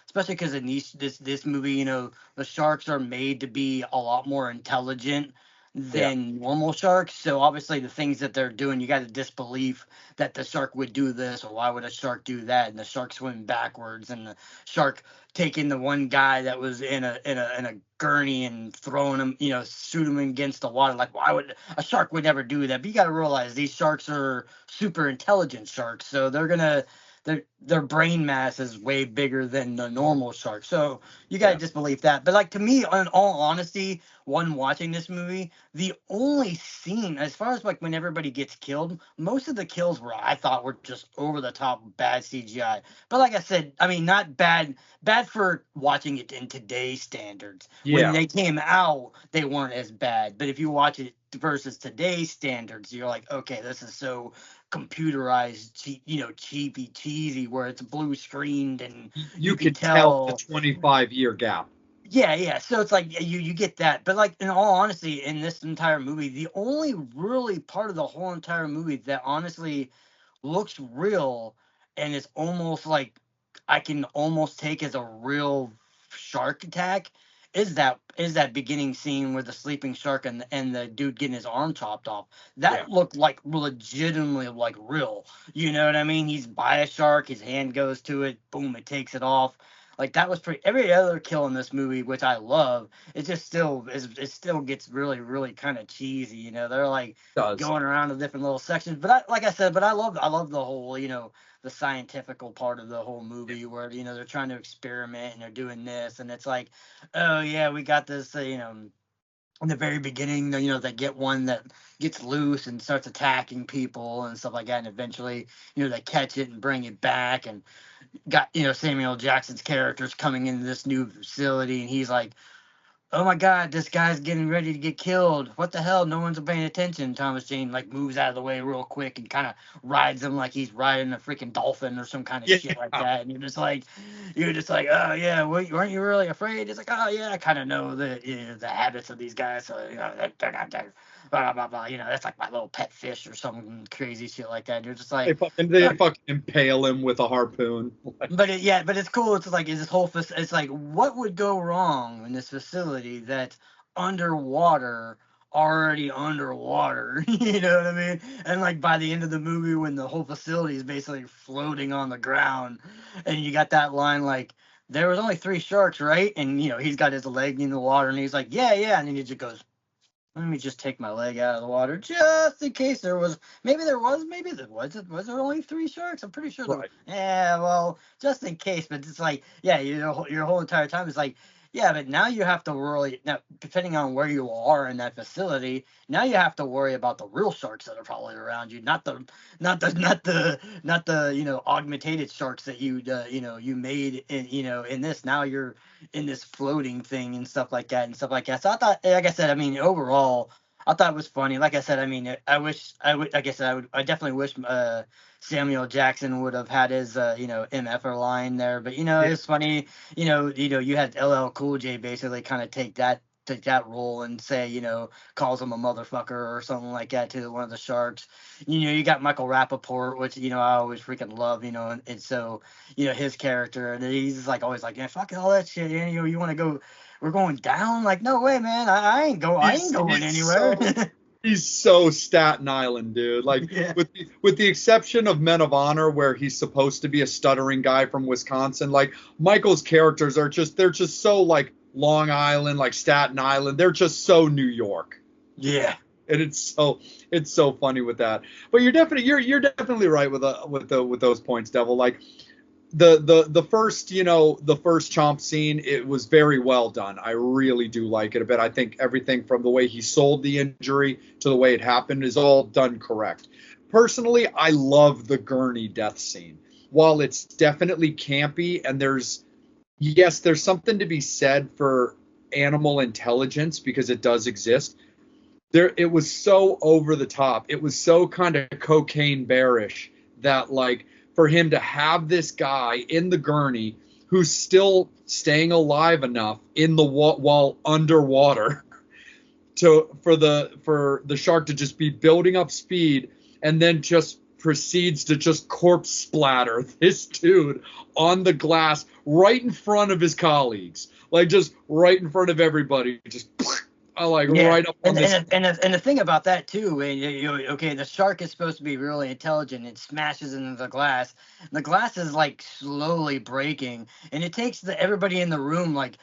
especially because in this movie, the sharks are made to be a lot more intelligent yeah, than normal sharks. So obviously, the things that they're doing, you got to disbelief that the shark would do this, or why would a shark do that, and the shark swimming backwards, and the shark taking the one guy that was in a gurney and throwing him, shoot him against the water. Like, why would a shark would never do that? But you got to realize these sharks are super intelligent sharks, so their brain mass is way bigger than the normal shark. So you got to yeah, disbelieve that. But like to me, in all honesty, one watching this movie, the only scene, as far as like when everybody gets killed, most of the kills were I thought were just over the top bad CGI. But like I said, I mean, not bad for watching it in today's standards. When yeah. they came out, they weren't as bad. But if you watch it versus today's standards, you're like, okay, this is so computerized, cheapy, cheesy, where it's blue screened and You you can could tell the tell. 25-year gap. Yeah, yeah. So it's like you get that, but like in all honesty, in this entire movie, the only really part of the whole entire movie that honestly looks real and is almost like I can almost take as a real shark attack is that beginning scene with the sleeping shark and the dude getting his arm chopped off. Yeah, That looked like legitimately like real. You know what I mean? He's by a shark, his hand goes to it, boom, it takes it off. Like that was pretty. Every other kill in this movie, which I love, it still gets really really kind of cheesy. They're like does. going around the different little sections. But like I said, but I love the whole the scientifical part of the whole movie where they're trying to experiment and they're doing this and it's like, oh yeah, we got this in the very beginning, they get one that gets loose and starts attacking people and stuff like that, and eventually, they catch it and bring it back, and got Samuel Jackson's characters coming into this new facility, and he's like, oh my God, this guy's getting ready to get killed. What the hell? No one's paying attention. Thomas Jane like moves out of the way real quick and kind of rides him like he's riding a freaking dolphin or some kind of Yeah, shit like that. And you're just like, oh yeah, weren't you really afraid? It's like, oh yeah, I kind of know the habits of these guys, so they're not that blah blah blah. That's like my little pet fish or some crazy shit like that. And you're just they like, fucking they fucking impale him with a harpoon. but it's cool. It's like is this whole it's like what would go wrong in this facility that's underwater, already underwater. You know what I mean? And like by the end of the movie, when the whole facility is basically floating on the ground, and you got that line like. There was only 3 sharks, right? And he's got his leg in the water, and he's like, "Yeah, yeah," and then he just goes, let me just take my leg out of the water just in case there was. Maybe there was. Maybe there was. Was there only 3 sharks? I'm pretty sure there. Right. Yeah, well, just in case. But it's like, yeah, your whole entire time is like, yeah, but now you have to worry. Now, depending on where you are in that facility, now you have to worry about the real sharks that are probably around you, not the augmented sharks that you made in this. Now you're in this floating thing and stuff like that and stuff like that. So I thought, like I said, I mean, overall, I thought it was funny. Like I said, I mean, I wish I would. Like I said, I definitely wish Samuel Jackson would have had his MFR line there. But Yeah. it's funny. You had LL Cool J basically kind of take that role and say, calls him a motherfucker or something like that to one of the sharks. You got Michael Rappaport, which I always freaking love. And so his character, and he's just like always like, yeah, fuck all that shit. You want to go? We're going down? Like, no way, man. I ain't He's going he's anywhere. so he's so Staten Island, dude. Like Yeah. with the exception of Men of Honor, where he's supposed to be a stuttering guy from Wisconsin, like Michael's characters they're just so like Long Island, like Staten Island. They're just so New York. Yeah. And it's so funny with that. But you're definitely right with those points, Devil. Like the first chomp scene, it was very well done. I really do like it a bit. I think everything from the way he sold the injury to the way it happened is all done correct. personally, I love the gurney death scene. While it's definitely campy, and there's something to be said for animal intelligence because it does exist. It was so over the top. It was so kind of cocaine bearish that, like, for him to have this guy in the gurney who's still staying alive enough in the while underwater for the shark to just be building up speed, and then just proceeds to just corpse splatter this dude on the glass right in front of his colleagues, like just right in front of everybody, just right up on this. And the thing about that too, okay, the shark is supposed to be really intelligent. It smashes into the glass. And the glass is like slowly breaking, and it takes everybody in the room like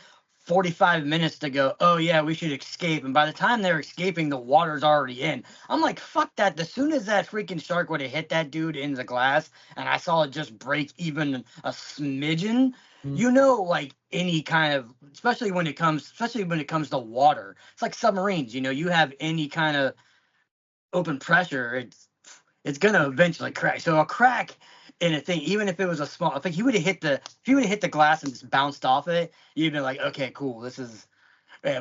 45 minutes to go, oh yeah, we should escape. And by the time they're escaping, the water's already in. I'm like, fuck that. As soon as that freaking shark would have hit that dude in the glass, and I saw it just break even a smidgen, you know, like any kind of, especially when it comes to water, it's like submarines. You know, you have any kind of open pressure, it's gonna eventually crack. So a crack in a thing, even if it was a small, I think he would have hit the glass and just bounced off it, you'd be like, okay, cool,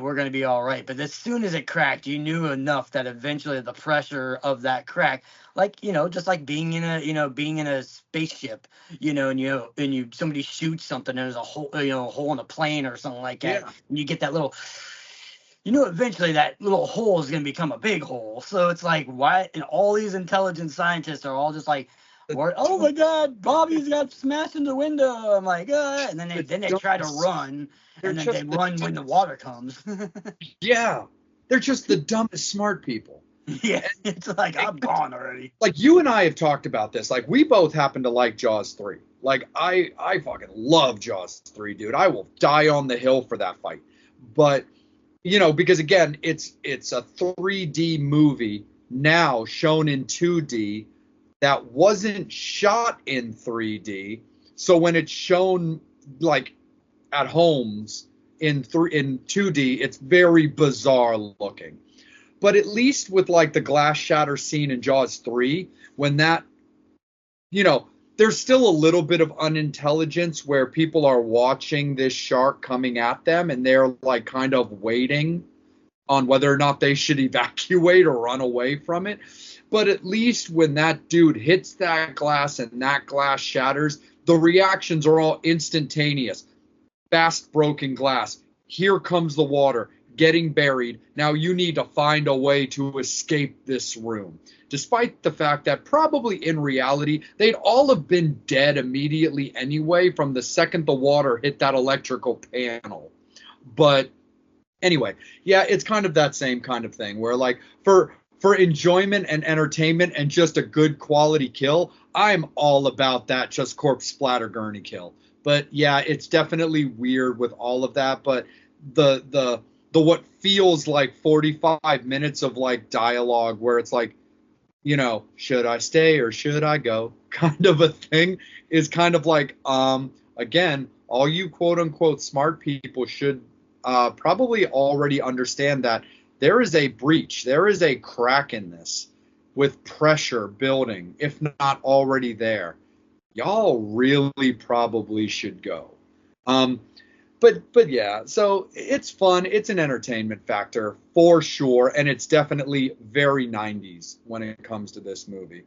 we're gonna be all right. But as soon as it cracked, you knew enough that eventually the pressure of that crack, like, you know, just like being in a spaceship, you know, and somebody shoots something and there's a hole, a hole in a plane or something like that, and you get that little. You know, eventually that little hole is going to become a big hole. So it's like, why? And all these intelligent scientists are all just like, oh my God, Bobby's got smashed in the window. I'm like, and then they try to run, and then they run when the water comes. Yeah, they're just the dumbest smart people. Yeah, it's like, I'm gone already. Like, you and I have talked about this. Like, we both happen to like Jaws 3. Like, I fucking love Jaws 3, dude. I will die on the hill for that fight. But, you know, because again, it's a 3D movie now shown in 2D that wasn't shot in 3D. So when it's shown like at homes in 2D, it's very bizarre looking. But at least with like the glass shatter scene in Jaws 3, when that, you know, there's still a little bit of unintelligence where people are watching this shark coming at them and they're like kind of waiting on whether or not they should evacuate or run away from it. But at least when that dude hits that glass and that glass shatters, the reactions are all instantaneous. Fast broken glass. Here comes the water, getting buried. Now you need to find a way to escape this room. Despite the fact that probably in reality, they'd all have been dead immediately anyway from the second the water hit that electrical panel. But anyway, yeah, it's kind of that same kind of thing where, like, for enjoyment and entertainment and just a good quality kill, I'm all about that just corpse splatter gurney kill. But yeah, it's definitely weird with all of that. But the what feels like 45 minutes of like dialogue where it's like, you know, should I stay or should I go kind of a thing is kind of like, again, all you quote unquote smart people should probably already understand that there is a breach, there is a crack in this with pressure building, if not already there. Y'all really probably should go. But yeah, so it's fun. It's an entertainment factor for sure, and it's definitely very 90s when it comes to this movie.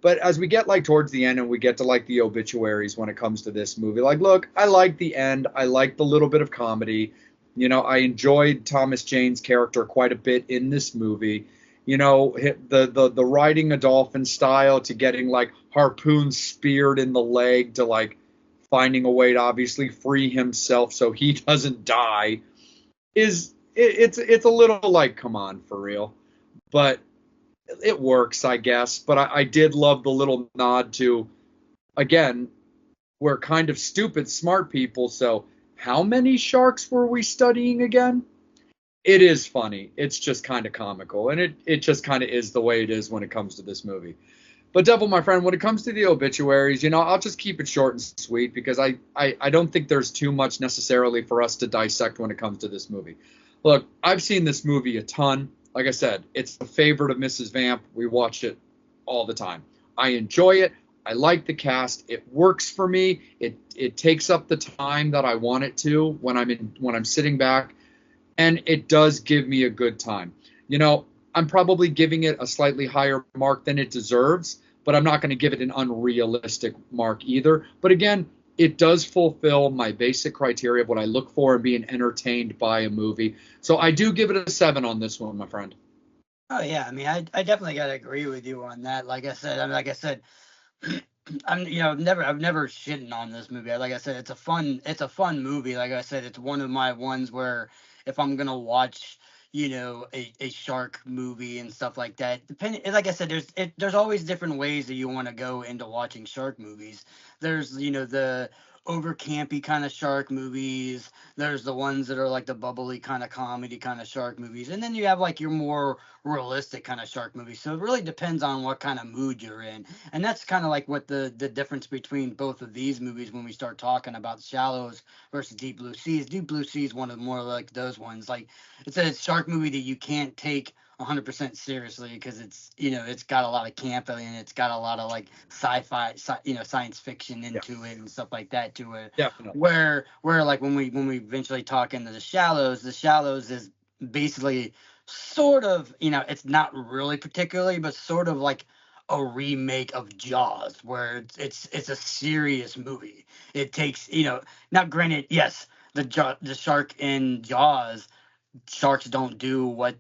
But as we get like towards the end and we get to like the obituaries when it comes to this movie, like, look, I like the end. I like the little bit of comedy. You know, I enjoyed Thomas Jane's character quite a bit in this movie. You know, the riding a dolphin style to getting like harpoons speared in the leg to like finding a way to obviously free himself so he doesn't die it's a little like, come on, for real. But it works, I guess. But I did love the little nod to, again, we're kind of stupid smart people, so how many sharks were we studying again? It is funny. It's just kind of comical, and it just kind of is the way it is when it comes to this movie. But Devil, my friend, when it comes to the obituaries, you know, I'll just keep it short and sweet because I don't think there's too much necessarily for us to dissect when it comes to this movie. Look, I've seen this movie a ton. Like I said, it's the favorite of Mrs. Vamp. We watched it all the time. I enjoy it. I like the cast. It works for me. It takes up the time that I want it to when I'm sitting back, and it does give me a good time. You know, I'm probably giving it a slightly higher mark than it deserves, but I'm not going to give it an unrealistic mark either. But again, it does fulfill my basic criteria of what I look for in being entertained by a movie. So I do give it a 7 on this one, my friend. Oh yeah, I mean, I definitely gotta agree with you on that. Like I said, I've never shitting on this movie. Like I said, it's a fun movie. Like I said, it's one of my ones where if I'm gonna watch, a shark movie and stuff like that, depending, like I said, there's always different ways that you want to go into watching shark movies. There's, the over campy kind of shark movies. There's the ones that are like the bubbly kind of comedy kind of shark movies, and then you have like your more realistic kind of shark movies. So it really depends on what kind of mood you're in. And that's kind of like what the difference between both of these movies when we start talking about Shallows versus Deep Blue Sea is. Deep Blue Sea is one of the more like those ones. Like it's a shark movie that you can't take 100% seriously because it's got a lot of camp in it. It's got a lot of like sci-fi, science fiction into it and stuff like that to it. Definitely. Where like when we eventually talk into the Shallows is basically sort of, it's not really particularly, but sort of like a remake of Jaws, where it's a serious movie. It takes, now granted, yes, the shark in Jaws, sharks don't do what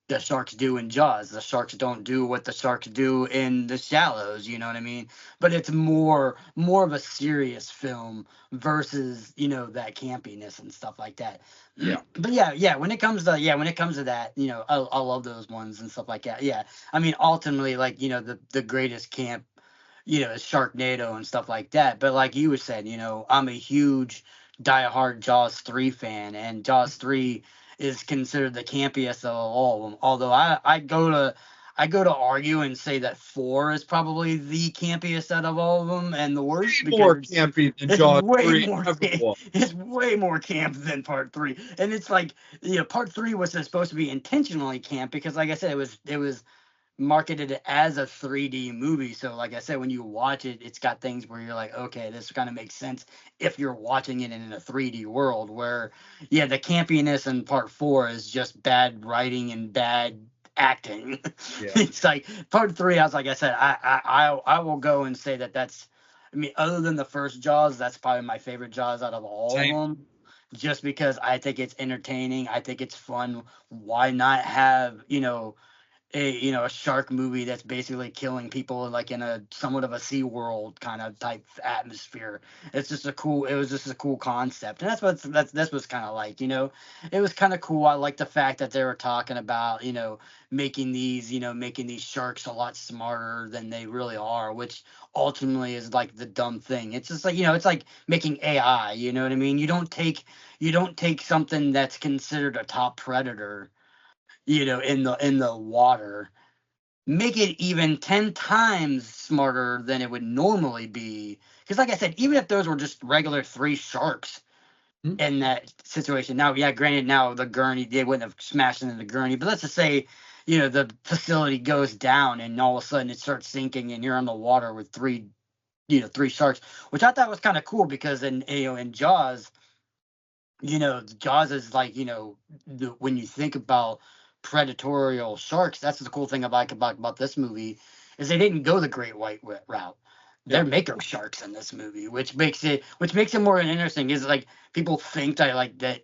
the sharks do in Jaws. The sharks don't do what the sharks do in The Shallows. You know what I mean? But it's more of a serious film versus that campiness and stuff like that. Yeah. But yeah. When it comes to that, I love those ones and stuff like that. Yeah. I mean, ultimately, like the greatest camp, is Sharknado and stuff like that. But like you were saying, I'm a huge diehard Jaws 3 fan, and Jaws 3 is considered the campiest of all of them. Although I go to argue and say that 4 is probably the campiest out of all of them and the worst, Way more because campy than it's Jaws way 3 more ever was. it's way more camp than part 3. And it's like, part 3 was supposed to be intentionally camp because, like I said, it was marketed as a 3D movie. So like I said, when you watch it, it's got things where you're like, okay, this kind of makes sense if you're watching it in a 3D world. Where yeah, the campiness in part 4 is just bad writing and bad acting. Yeah. It's like part 3, I was like I said, I will go and say that's, I mean, other than the first Jaws, that's probably my favorite Jaws out of all Same. of them, just because I think it's entertaining, I think it's fun. Why not have a shark movie that's basically killing people like in a somewhat of a Sea World kind of type atmosphere? It was just a cool concept, and that's what's kind of like, it was kind of cool. I like the fact that they were talking about making these sharks a lot smarter than they really are, which ultimately is like the dumb thing. It's just like, it's like making AI. You know what I mean? You don't take something that's considered a top predator, in the water, make it even 10 times smarter than it would normally be. Because like I said, even if those were just regular 3 sharks Hmm. in that situation, now, yeah, granted, now the gurney, they wouldn't have smashed into the gurney, but let's just say, the facility goes down and all of a sudden it starts sinking and you're on the water with 3 sharks, which I thought was kind of cool because in Jaws, Jaws is like, when you think about predatorial sharks, that's the cool thing I like about this movie, is they didn't go the great white route. Yeah. They're mako sharks in this movie, which makes it more interesting. Is like people think that like that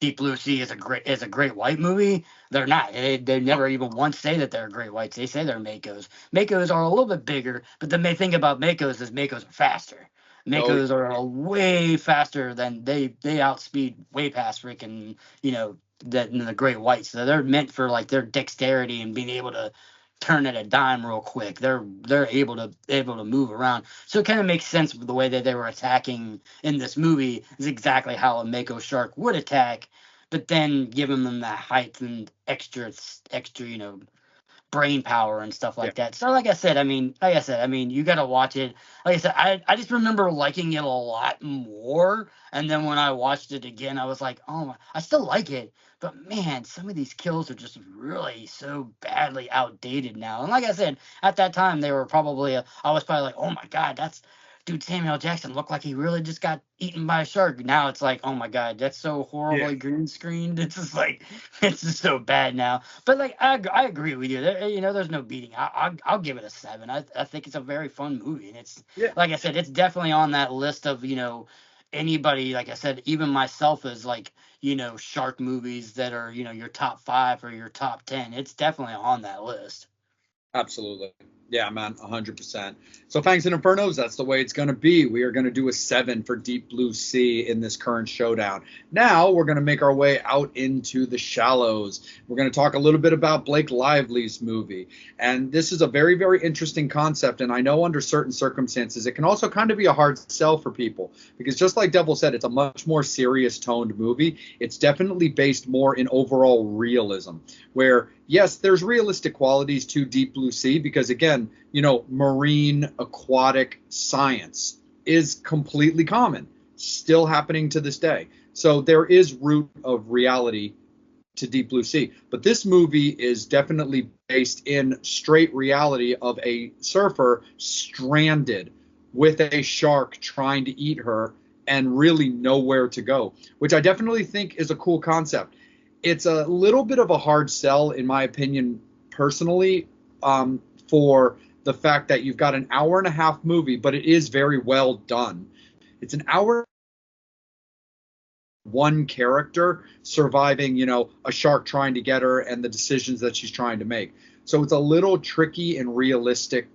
Deep Blue Sea is a great white movie. They're not. They never even once say that they're great whites. They say they're makos. Makos are a little bit bigger, but the main thing about makos is makos are faster. Oh, Makos are way faster than they outspeed way past freaking than the great whites. So they're meant for like their dexterity and being able to turn at a dime real quick. They're able to move around. So it kind of makes sense with the way that they were attacking in this movie is exactly how a mako shark would attack, but then giving them that height and extra brain power and stuff like that. So like I said, I mean, you got to watch it. Like I said, I just remember liking it a lot more. And then when I watched it again, I was like, oh, I still like it. But man, some of these kills are just really so badly outdated now. And like I said, at that time, they were probably, I was probably like, oh my God, dude, Samuel Jackson looked like he really just got eaten by a shark. Now it's like, oh my God, that's so horribly green screened. It's just like, it's just so bad now. But like, I agree with you. There's no beating. I'll give it a 7. I think it's a very fun movie. And it's, like I said, it's definitely on that list of, anybody, like I said, even myself is like, shark movies that are, your top 5 or your top 10. It's definitely on that list. Absolutely. Yeah, man, 100%. So Fangs and Infernos, that's the way it's going to be. We are going to do a 7 for Deep Blue Sea in this current showdown. Now we're going to make our way out into the shallows. We're going to talk a little bit about Blake Lively's movie. And this is a very, very interesting concept. And I know under certain circumstances, it can also kind of be a hard sell for people. Because just like Devil said, it's a much more serious toned movie. It's definitely based more in overall realism, where yes, there's realistic qualities to Deep Blue Sea because, again, marine aquatic science is completely common, still happening to this day. So there is root of reality to Deep Blue Sea. But this movie is definitely based in straight reality of a surfer stranded with a shark trying to eat her and really nowhere to go, which I definitely think is a cool concept. It's a little bit of a hard sell, in my opinion, personally, for the fact that you've got an hour-and-a-half movie, but it is very well done. It's an hour, one character surviving, a shark trying to get her and the decisions that she's trying to make. So it's a little tricky and realistic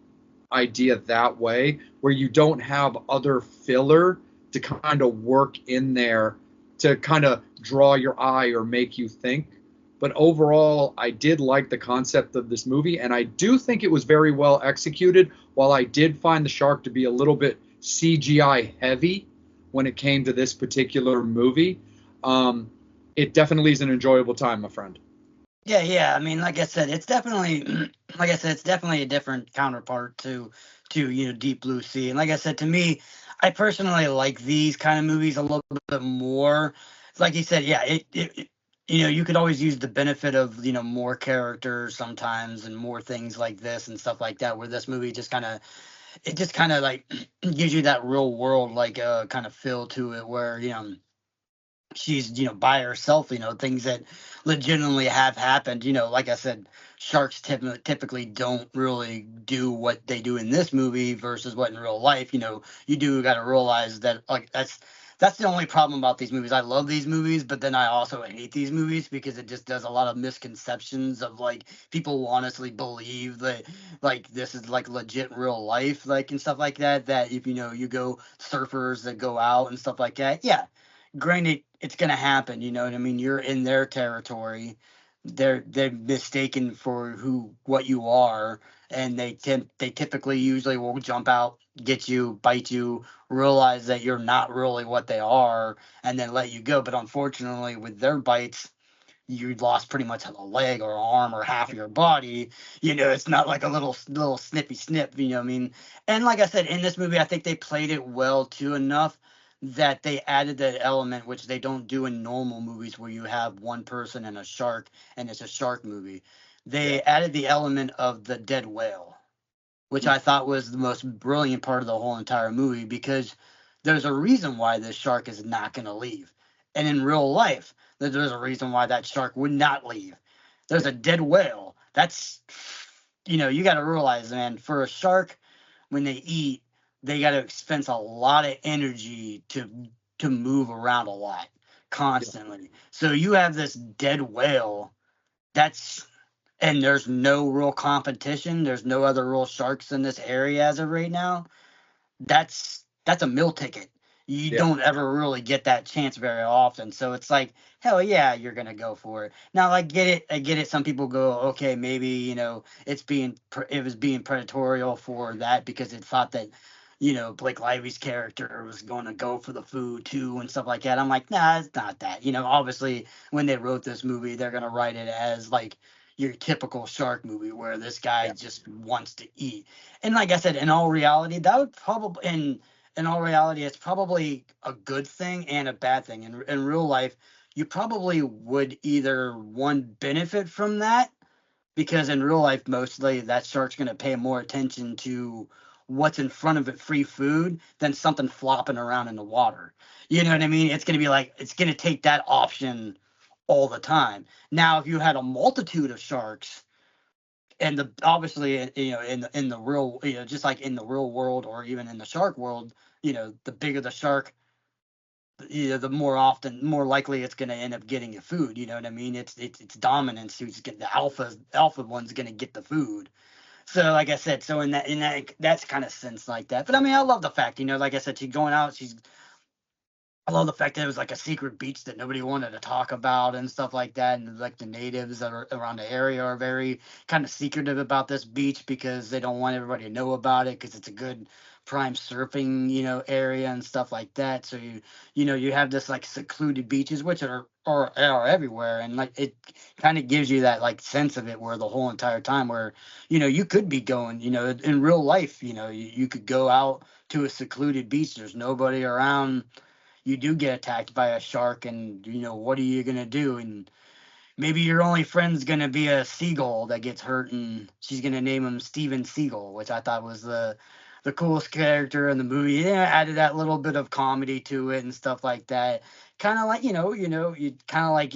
idea that way, where you don't have other filler to kind of work in there to kind of draw your eye or make you think. But overall, I did like the concept of this movie, and I do think it was very well executed. While I did find the shark to be a little bit CGI heavy when it came to this particular movie, it definitely is an enjoyable time, my friend. Yeah. I mean, like I said, it's definitely, a different counterpart to Deep Blue Sea. And like I said, to me, I personally like these kind of movies a little bit more. Like you said, yeah, you could always use the benefit of more characters sometimes and more things like this and stuff like that. Where this movie just kind of like gives you that real world like kind of feel to it, where she's by herself, things that legitimately have happened. Like I said, sharks typically don't really do what they do in this movie versus what in real life. You do got to realize that, like, that's the only problem about these movies. I love these movies, but then I also hate these movies because it just does a lot of misconceptions of like people honestly believe that like this is like legit real life, like, and stuff like that, that if you go surfers that go out and stuff like that, yeah, granted, it's gonna happen. You know what I mean? You're in their territory. They're mistaken for what you are, and they typically usually will jump out, get you, bite you, realize that you're not really what they are, and then let you go. But unfortunately, with their bites, you lost pretty much a leg or arm or half of your body. It's not like a little snippy snip. You know what I mean? And like I said, in this movie, I think they played it well too, enough that they added that element which they don't do in normal movies, where you have one person and a shark and it's a shark movie. They added the element of the dead whale, which I thought was the most brilliant part of the whole entire movie, because there's a reason why this shark is not going to leave. And in real life, there's a reason why that shark would not leave. There's a dead whale. That's, you got to realize, man, for a shark, when they eat, they got to expend a lot of energy to move around a lot constantly. Yeah. So you have this dead whale and there's no real competition. There's no other real sharks in this area as of right now. That's a meal ticket. You don't ever really get that chance very often. So it's like, hell yeah, you're going to go for it. Now, I get it. Some people go, okay, maybe, it was being predatorial for that because it thought that, Blake Lively's character was going to go for the food too and stuff like that. I'm like, nah, it's not that. Obviously when they wrote this movie, they're going to write it as like, your typical shark movie where this guy just wants to eat. And like I said, in all reality, that would probably in all reality, it's probably a good thing and a bad thing. In real life, you probably would either one benefit from that because in real life, mostly that shark's going to pay more attention to what's in front of it, free food, than something flopping around in the water. You know what I mean? It's going to be like, it's going to take that option all the time. Now, if you had a multitude of sharks, and the obviously, in the real, just like in the real world or even in the shark world, the bigger the shark, the more likely it's going to end up getting the food. You know what I mean? It's dominance who's getting the alpha one's going to get the food. So like I said, so that's kind of sense like that. But I mean, I love the fact, like I said, she's going out, I love the fact that it was like a secret beach that nobody wanted to talk about and stuff like that. And like the natives that are around the area are very kind of secretive about this beach because they don't want everybody to know about it because it's a good prime surfing, area and stuff like that. So you have this like secluded beaches, which are everywhere. And like, it kind of gives you that like sense of it where the whole entire time where, you could be going, in real life, you could go out to a secluded beach. There's nobody around, you do get attacked by a shark and what are you going to do? And maybe your only friend's going to be a seagull that gets hurt and she's going to name him Steven Seagull, which I thought was the coolest character in the movie. Yeah, added that little bit of comedy to it and stuff like that. Kind of like, you kind of like,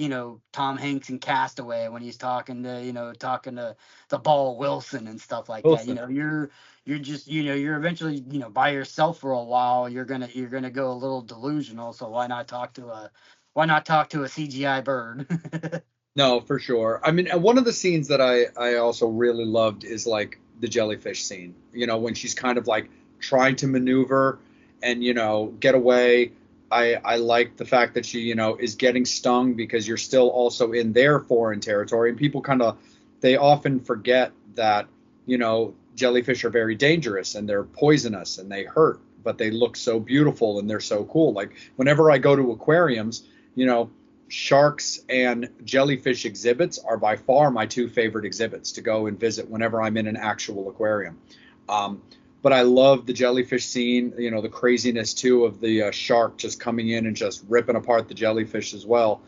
Tom Hanks in Castaway when he's talking to the Ball Wilson and stuff like that. You're just, you're eventually, by yourself for a while. You're gonna go a little delusional. So why not talk to a CGI bird? No, for sure. I mean, and one of the scenes that I also really loved is like the jellyfish scene, when she's kind of like trying to maneuver and, get away. I like the fact that she, is getting stung because you're still also in their foreign territory. And people they often forget that, jellyfish are very dangerous and they're poisonous and they hurt, but they look so beautiful and they're so cool. Like whenever I go to aquariums, sharks and jellyfish exhibits are by far my two favorite exhibits to go and visit whenever I'm in an actual aquarium. But I love the jellyfish scene, the craziness too of the shark just coming in and just ripping apart the jellyfish as well.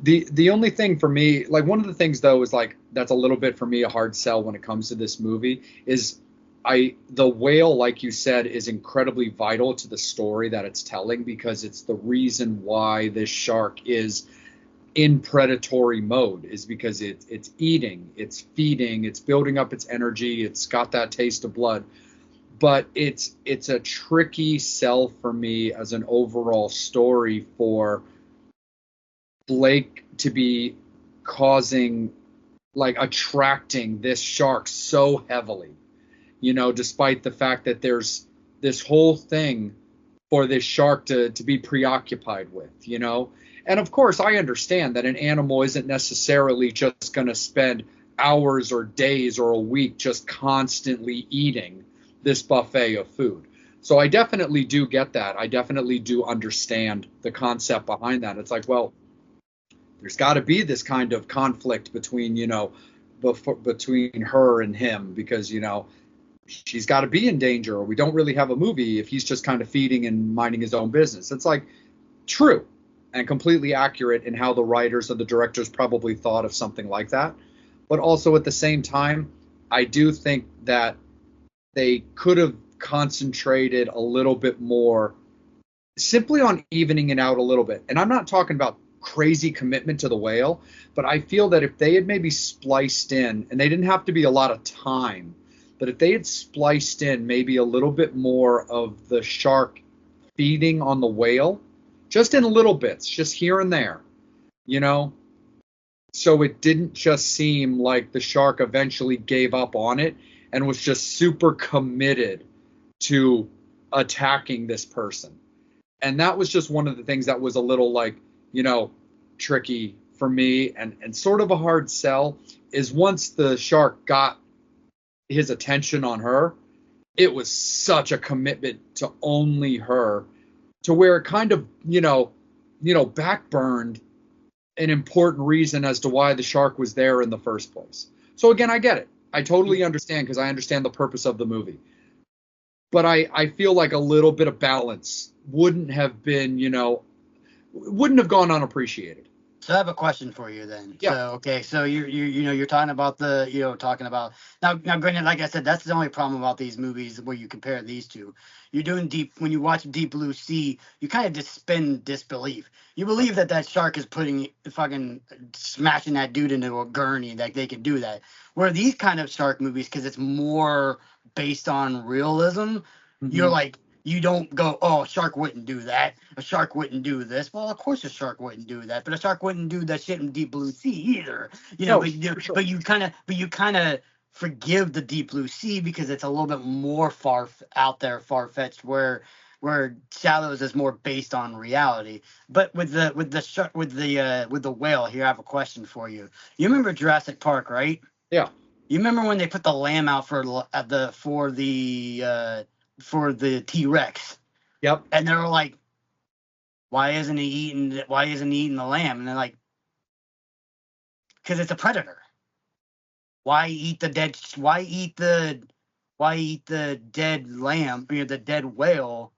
The only thing for me, like one of the things though, is like that's a little bit for me a hard sell when it comes to this movie is the whale, like you said, is incredibly vital to the story that it's telling because it's the reason why this shark is in predatory mode is because it's eating, it's feeding, it's building up its energy, it's got that taste of blood. But it's a tricky sell for me as an overall story for Blake to be attracting this shark so heavily, despite the fact that there's this whole thing for this shark to be preoccupied with, And of course, I understand that an animal isn't necessarily just going to spend hours or days or a week just constantly eating this buffet of food. So I definitely do get that. I definitely do understand the concept behind that. It's like, well, there's got to be this kind of conflict between, between her and him because, she's got to be in danger or we don't really have a movie if he's just kind of feeding and minding his own business. It's like true and completely accurate in how the writers or the directors probably thought of something like that. But also at the same time, I do think that they could have concentrated a little bit more simply on evening it out a little bit. And I'm not talking about crazy commitment to the whale, but I feel that if they had maybe spliced in, and they didn't have to be a lot of time, but if they had spliced in maybe a little bit more of the shark feeding on the whale, just in little bits, just here and there, so it didn't just seem like the shark eventually gave up on it and was just super committed to attacking this person. And that was just one of the things that was a little like, tricky for me and sort of a hard sell is once the shark got his attention on her, it was such a commitment to only her to where it kind of, backburned an important reason as to why the shark was there in the first place. So again, I get it. I totally understand because I understand the purpose of the movie. But I feel like a little bit of balance wouldn't have been, wouldn't have gone unappreciated. So I have a question for you then. Yeah. So okay, so you're talking about now granted, like I said, that's the only problem about these movies where you compare these two. You're doing when you watch Deep Blue Sea, you kind of suspend disbelief. You believe that shark is fucking smashing that dude into a gurney, like they can do that. Where these kind of shark movies, because it's more based on realism, you're like, you don't go, oh, a shark wouldn't do that. A shark wouldn't do this. Well, of course a shark wouldn't do that, but a shark wouldn't do that shit in Deep Blue Sea either. But you kind of forgive the Deep Blue Sea because it's a little bit more far fetched, where Shallows is more based on reality. But with the whale here, I have a question for you. You remember Jurassic Park, right? Yeah. You remember when they put the lamb out for the T-Rex? Yep. And they're like, why isn't he eating the lamb? And they're like, because it's a predator. Why eat the dead lamb, the dead whale,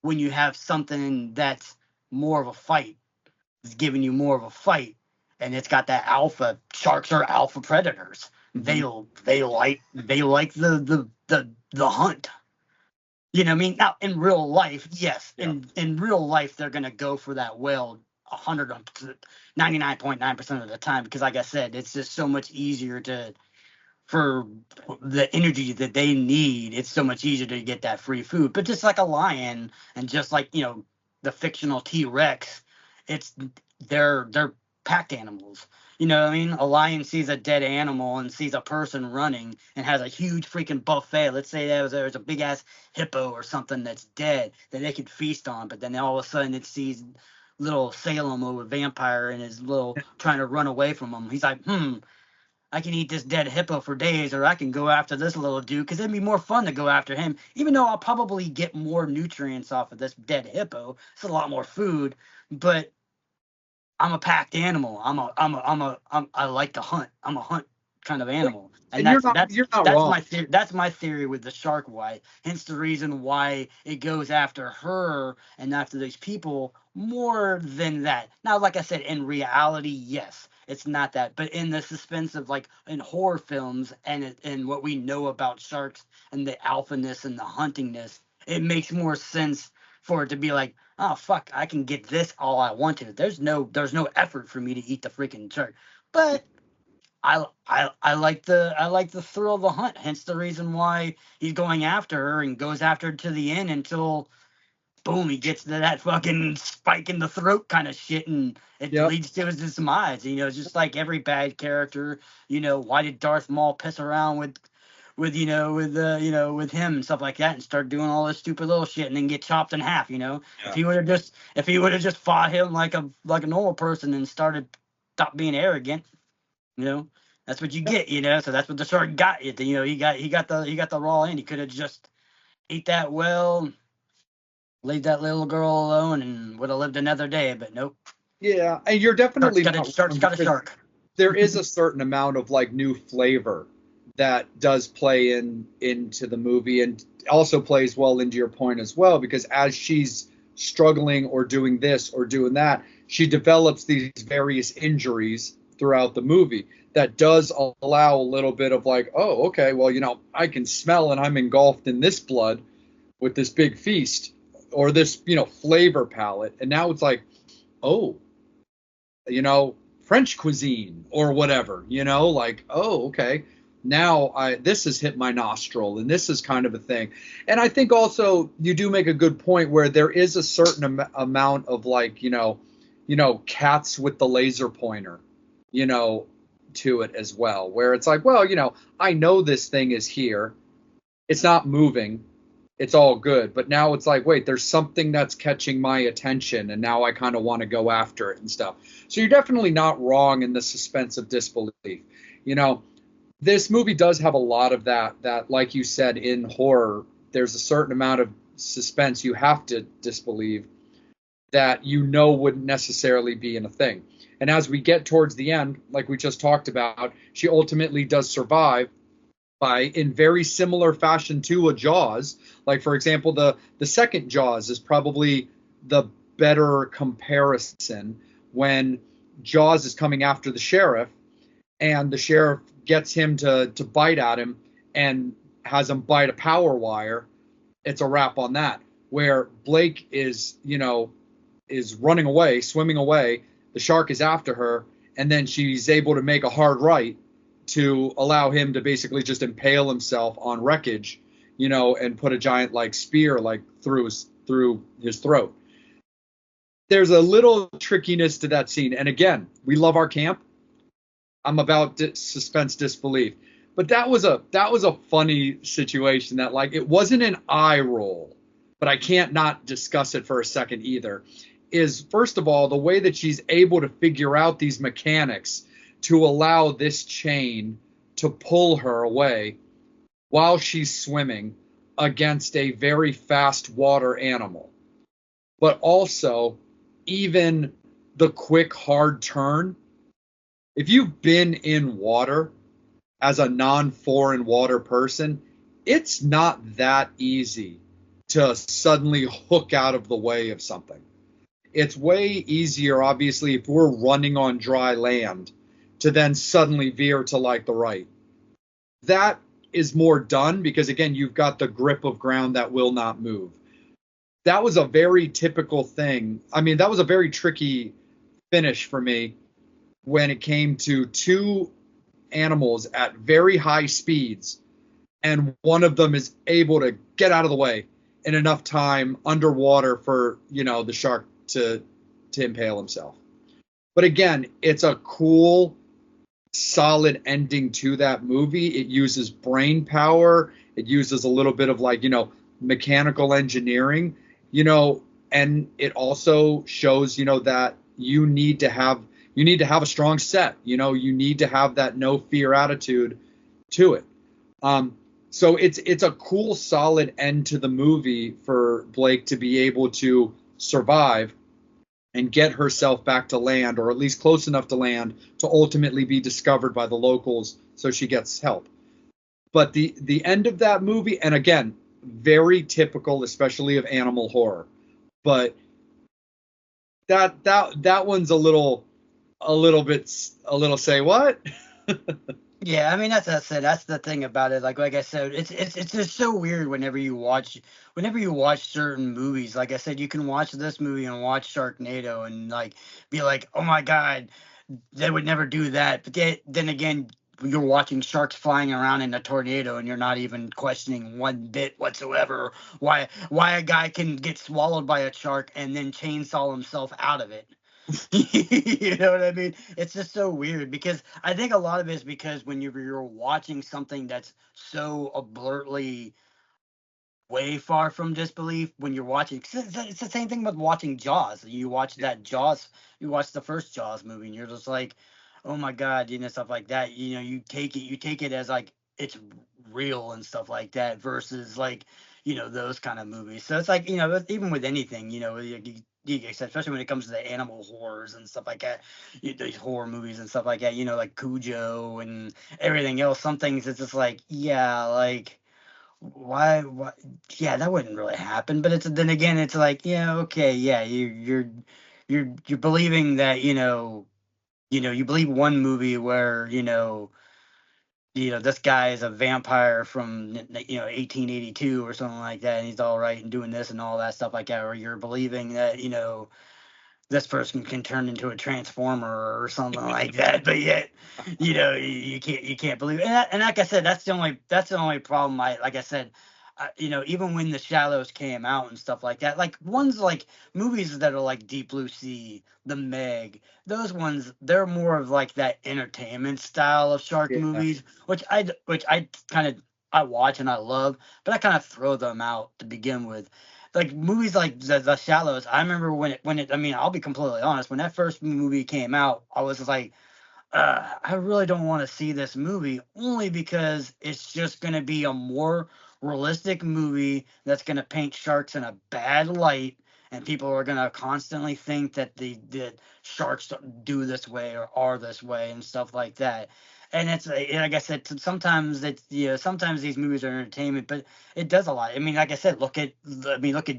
when you have something that's more of a fight? It's giving you more of a fight, and it's got that alpha. Sharks are alpha predators. They like the hunt. You know what I mean? Now, in real life, yes. Yeah. In real life, they're going to go for that whale 99.9% of the time because, like I said, it's just so much easier for the energy that they need. It's so much easier to get that free food. But just like a lion and just like, the fictional T-Rex, they're packed animals. You know what I mean? A lion sees a dead animal and sees a person running and has a huge freaking buffet. Let's say there's a big ass hippo or something that's dead that they could feast on, but then all of a sudden it sees little Salem or vampire and is trying to run away from him. He's like, I can eat this dead hippo for days, or I can go after this little dude because it'd be more fun to go after him. Even though I'll probably get more nutrients off of this dead hippo, it's a lot more food, but I'm a packed animal. I like to hunt. I'm a hunt kind of animal. And you're not wrong. That's my theory with the shark white. Hence the reason why it goes after her and after these people more than that. Now, like I said, in reality, yes, it's not that. But in the suspense of like in horror films and what we know about sharks and the alphaness and the huntingness, it makes more sense for it to be like, oh fuck, I can get this all I want to. There's no effort for me to eat the freaking shark. But I like the thrill of the hunt. Hence the reason why he's going after her and goes after her to the end until boom, he gets to that fucking spike in the throat kind of shit, and it leads to his demise. Just like every bad character. Why did Darth Maul piss around with him and stuff like that and start doing all this stupid little shit and then get chopped in half? If he would have just fought him like a normal person and stop being arrogant, that's what you get. So that's what the shark got. He got the raw end. He could have just ate that well, leave that little girl alone, and would have lived another day. But nope. Yeah, and you're definitely shark's got a shark. There is a certain amount of like new flavor that does play into the movie and also plays well into your point as well, because as she's struggling or doing this or doing that, she develops these various injuries throughout the movie that does allow a little bit of like, oh, okay, well, I can smell and I'm engulfed in this blood with this big feast or this, flavor palette. And now it's like, oh, French cuisine or whatever, like, oh, okay. Now this has hit my nostril and this is kind of a thing. And I think also you do make a good point where there is a certain amount of like, cats with the laser pointer, to it as well, where it's like, well, I know this thing is here. It's not moving. It's all good. But now it's like, wait, there's something that's catching my attention. And now I kind of want to go after it and stuff. So you're definitely not wrong in the suspense of disbelief. This movie does have a lot of that, like you said, in horror, there's a certain amount of suspense you have to disbelieve that wouldn't necessarily be in a thing. And as we get towards the end, like we just talked about, she ultimately does survive by, in very similar fashion to a Jaws. Like, for example, the second Jaws is probably the better comparison, when Jaws is coming after the sheriff, and the sheriff gets him to bite at him and has him bite a power wire. It's a wrap on that. Where Blake is, is running away, swimming away. The shark is after her, and then she's able to make a hard right to allow him to basically just impale himself on wreckage, and put a giant like spear like through his throat. There's a little trickiness to that scene, and again, we love our camp. I'm about suspense disbelief, but that was a funny situation that, like, it wasn't an eye roll, but I can't not discuss it for a second either. Is, first of all, the way that she's able to figure out these mechanics to allow this chain to pull her away while she's swimming against a very fast water animal. But also, even the quick, hard turn. If you've been in water as a non-foreign water person, it's not that easy to suddenly hook out of the way of something. It's way easier, obviously, if we're running on dry land, to then suddenly veer to like the right. That is more done because, again, you've got the grip of ground that will not move. That was a very typical thing. I mean, that was a very tricky finish for me when it came to two animals at very high speeds, and one of them is able to get out of the way in enough time underwater for, the shark to impale himself. But again, it's a cool, solid ending to that movie. It uses brain power. It uses a little bit of like, mechanical engineering, and it also shows, that you need to have a strong set, you need to have that no fear attitude to it. So it's a cool, solid end to the movie for Blake to be able to survive and get herself back to land, or at least close enough to land to ultimately be discovered by the locals so she gets help. But the end of that movie, and again, very typical, especially of animal horror, but that one's a little say what? Yeah, I mean that's the thing about it. Like I said, it's just so weird whenever you watch certain movies. Like I said, you can watch this movie and watch Sharknado and like be like, oh my god, they would never do that. But then again, you're watching sharks flying around in a tornado and you're not even questioning one bit whatsoever why a guy can get swallowed by a shark and then chainsaw himself out of it. You know what I mean? It's just so weird because I think a lot of it is because when you're watching something that's so abruptly way far from disbelief when you're watching. 'Cause it's the same thing with watching Jaws. You watch you watch the first Jaws movie, and you're just like, oh my god, stuff like that. You take it as like it's real and stuff like that versus like those kind of movies. So it's like even with anything, especially when it comes to the animal horrors and stuff like that, these horror movies and stuff like that. Like Cujo and everything else. Some things it's just like like why yeah, that wouldn't really happen, but then again it's like okay, yeah, you're believing that you believe one movie where this guy is a vampire from 1882 or something like that, and he's all right and doing this and all that stuff like that, or you're believing that this person can turn into a transformer or something like that, but yet you can't believe it. And like I said, that's the only problem. Like I said, even when The Shallows came out and stuff like that, like ones like movies that are like Deep Blue Sea, The Meg, those ones, they're more of like that entertainment style of shark movies, which I kind of I watch and I love, but I kind of throw them out to begin with. Like movies like the Shallows, I remember when it. I mean, I'll be completely honest. When that first movie came out, I was like, I really don't want to see this movie, only because it's just going to be a more realistic movie that's going to paint sharks in a bad light, and people are gonna constantly think that the sharks do this way or are this way and stuff like that. And it's like I said, sometimes it's sometimes these movies are entertainment, but it does a lot. I mean, like I said, look at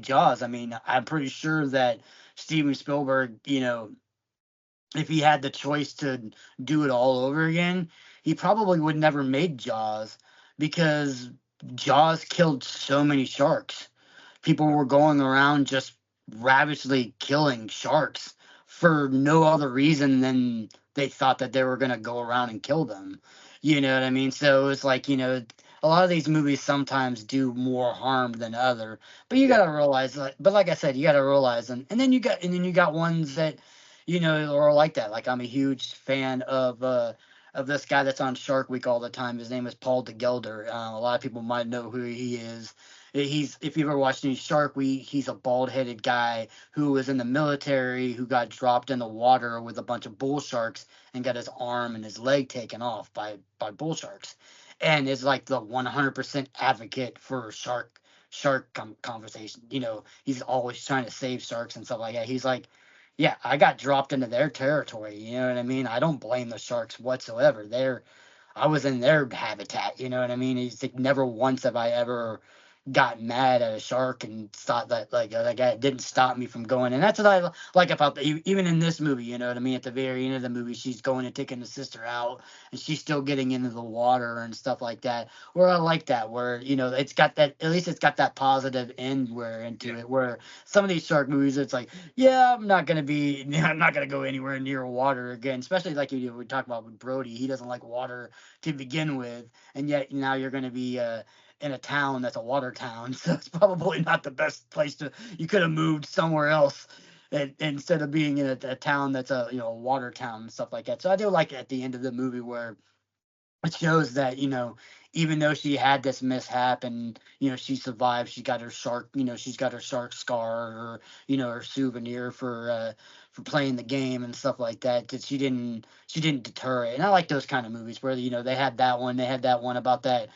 Jaws. I mean, I'm pretty sure that Steven Spielberg, if he had the choice to do it all over again, he probably would never made Jaws, because Jaws killed so many sharks. People were going around just ravagely killing sharks for no other reason than they thought that they were going to go around and kill them. You know what I mean? So it's like, a lot of these movies sometimes do more harm than other, but you got to realize, but like I said, you got to realize, and then you got ones that, are like that. Like, I'm a huge fan of this guy that's on Shark Week all the time. His name is Paul DeGelder. A lot of people might know who he is. If you've ever watched any Shark Week, he's a bald-headed guy who was in the military, who got dropped in the water with a bunch of bull sharks and got his arm and his leg taken off by bull sharks, and is like the 100% advocate for shark conversation. He's always trying to save sharks and stuff like that. He's like, yeah, I got dropped into their territory. You know what I mean? I don't blame the sharks whatsoever. I was in their habitat. You know what I mean? He's like, never once have I ever got mad at a shark and thought that like it didn't stop me from going. And that's what I like about even in this movie. You know what I mean? At the very end of the movie, she's going and taking the sister out, and she's still getting into the water and stuff like that. Where I like that, where it's got that, at least it's got that positive end into it. Where some of these shark movies, it's like, yeah, I'm not gonna go anywhere near water again. Especially like we talk about with Brody, he doesn't like water to begin with, and yet now you're gonna be in a town that's a water town, so it's probably not the best place you could have moved somewhere else, instead of being in a town that's a water town and stuff like that. So I do like at the end of the movie where it shows that even though she had this mishap and she survived, she's got her shark scar, or her souvenir for playing the game and stuff like that, that she didn't deter it. And I like those kind of movies where they had that one about that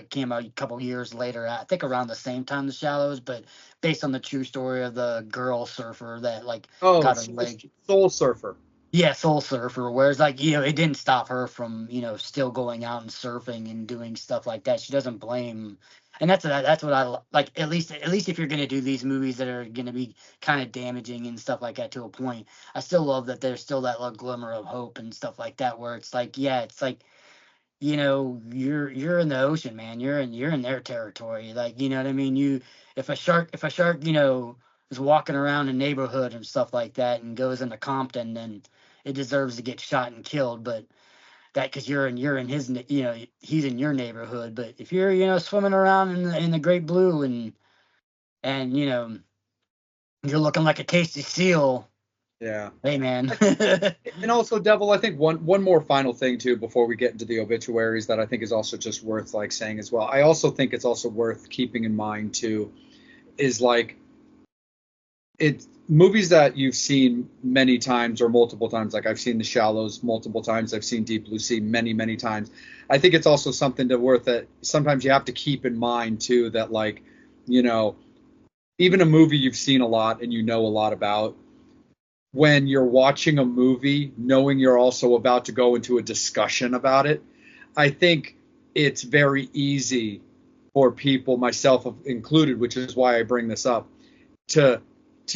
came out a couple years later, I think around the same time The Shallows, but based on the true story of the girl surfer that got her leg. Soul Surfer. Yeah, Soul Surfer. Whereas it didn't stop her from still going out and surfing and doing stuff like that. She doesn't blame, and that's what I like. At least if you're gonna do these movies that are gonna be kind of damaging and stuff like that to a point, I still love that there's still that little glimmer of hope and stuff like that. Where it's like, yeah, it's like, you're in the ocean, man. You're in their territory. Like, you know what I mean? If a shark is walking around a neighborhood and stuff like that and goes into Compton, then it deserves to get shot and killed. But that, because you're in his, he's in your neighborhood. But if you're swimming around in the great blue and you're looking like a tasty seal. Yeah. Hey, man. And also, Devil, I think one more final thing too before we get into the obituaries that I think is also just worth saying as well. I also think it's also worth keeping in mind too is it's movies that you've seen many times or multiple times. Like, I've seen The Shallows multiple times. I've seen Deep Blue Sea many, many times. I think it's also something worth that sometimes you have to keep in mind too, that even a movie you've seen a lot and a lot about, when you're watching a movie, knowing you're also about to go into a discussion about it, I think it's very easy for people, myself included, which is why I bring this up, to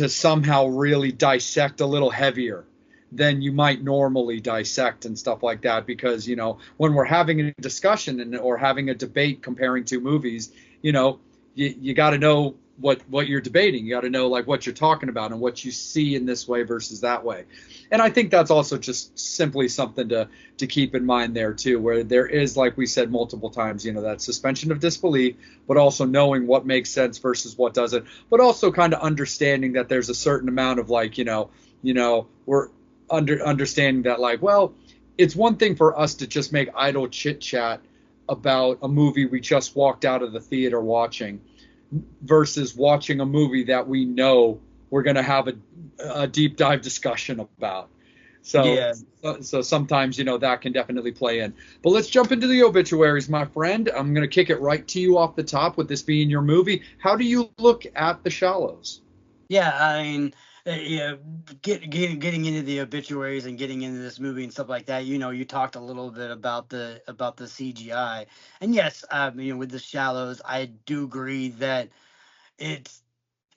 somehow really dissect a little heavier than you might normally dissect and stuff like that. Because, when we're having a discussion or having a debate comparing two movies, you got to know what you're debating. You got to know what you're talking about and what you see in this way versus that way. And I think that's also just simply something to keep in mind there too, where there is, like we said multiple times, that suspension of disbelief, but also knowing what makes sense versus what doesn't, but also kind of understanding that there's a certain amount of we're understanding that well, it's one thing for us to just make idle chit chat about a movie we just walked out of the theater watching, versus watching a movie that we know we're going to have a deep dive discussion about. So, yeah. So sometimes, that can definitely play in. But let's jump into the obituaries, my friend. I'm going to kick it right to you off the top with this being your movie. How do you look at The Shallows? Yeah, I mean, getting into the obituaries and getting into this movie and stuff like that. You talked a little bit about the CGI, and yes, with the Shallows, I do agree that it's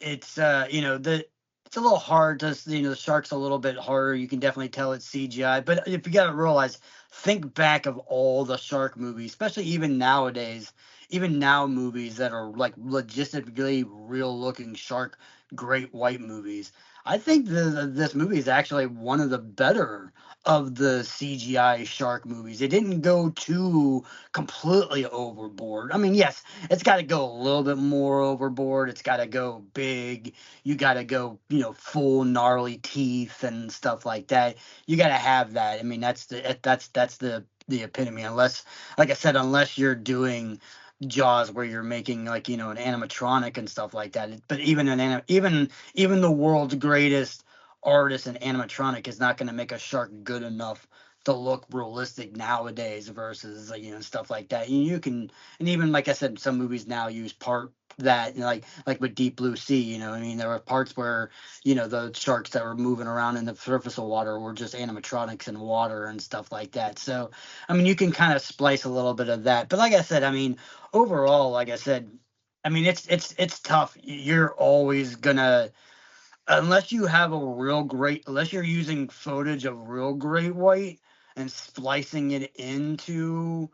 the it's a little hard to the shark's a little bit harder. You can definitely tell it's CGI, but if you got to realize, think back of all the shark movies, especially even nowadays, even now movies that are like logistically real looking shark great white movies. I think this movie is actually one of the better of the CGI shark movies. It didn't go too completely overboard. I mean, yes, it's got to go a little bit more overboard. It's got to go big. You got to go, full gnarly teeth and stuff like that. You got to have that. I mean, that's the epitome. Unless, like I said, unless you're doing Jaws where you're making like an animatronic and stuff like that. But even the world's greatest artist in animatronic is not going to make a shark good enough to look realistic nowadays versus stuff like that. You can, and even like I said, some movies now use part that like with Deep Blue Sea. I mean, there were parts where the sharks that were moving around in the surface of water were just animatronics in water and stuff like that. So I mean, you can kind of splice a little bit of that. But like I said, I mean, overall, like I said, I mean, it's tough. You're always gonna, unless you have a real great, unless you're using footage of real great white and splicing it into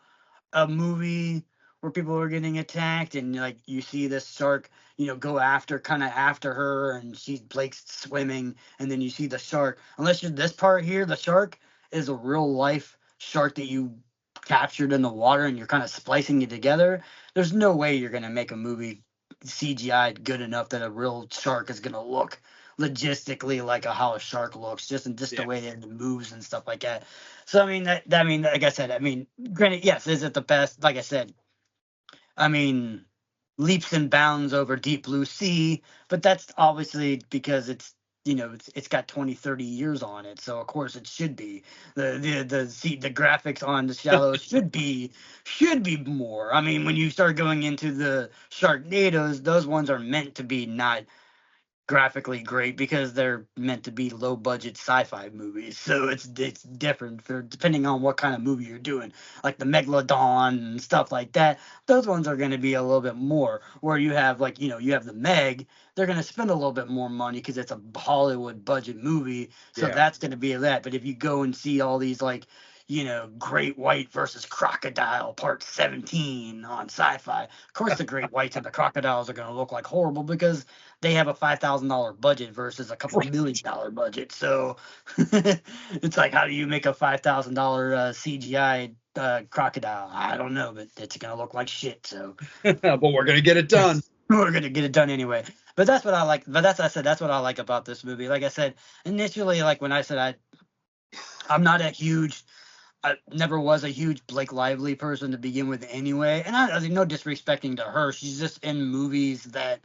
a movie where people are getting attacked, and like you see this shark go after kind of after her, and Blake's swimming, and then you see the shark, unless you're this part here, the shark is a real life shark that you captured in the water and you're kind of splicing it together. There's no way you're going to make a movie CGI good enough that a real shark is going to look logistically like how a shark looks, just the Yeah. way that it moves and stuff like that. So I mean I mean, like I said, I mean, granted, yes, is it the best? Like I said, I mean, leaps and bounds over Deep Blue Sea, but that's obviously because it's got 20, 30 years on it, so of course it should be. The graphics on the Shallows should be more. I mean, when you start going into the Sharknadoes, those ones are meant to be not graphically great because they're meant to be low budget sci-fi movies. So it's different for depending on what kind of movie you're doing. Like the Megalodon and stuff like that. Those ones are going to be a little bit more. Where you have like you have the Meg, they're going to spend a little bit more money because it's a Hollywood budget movie. So Yeah. that's going to be that. But if you go and see all these like Great White versus Crocodile Part 17 on sci-fi. Of course, the Great Whites and the crocodiles are going to look like horrible because they have a $5,000 budget versus a couple $1 million budget. So it's like, how do you make a $5,000 CGI crocodile? I don't know, but it's gonna look like shit. So But we're gonna get it done. we're gonna get it done anyway. But that's what I like. But that's what I like about this movie. Like I said initially, like when I said I'm not a huge I never was a huge Blake Lively person to begin with anyway. And I no disrespecting to her. She's just in movies that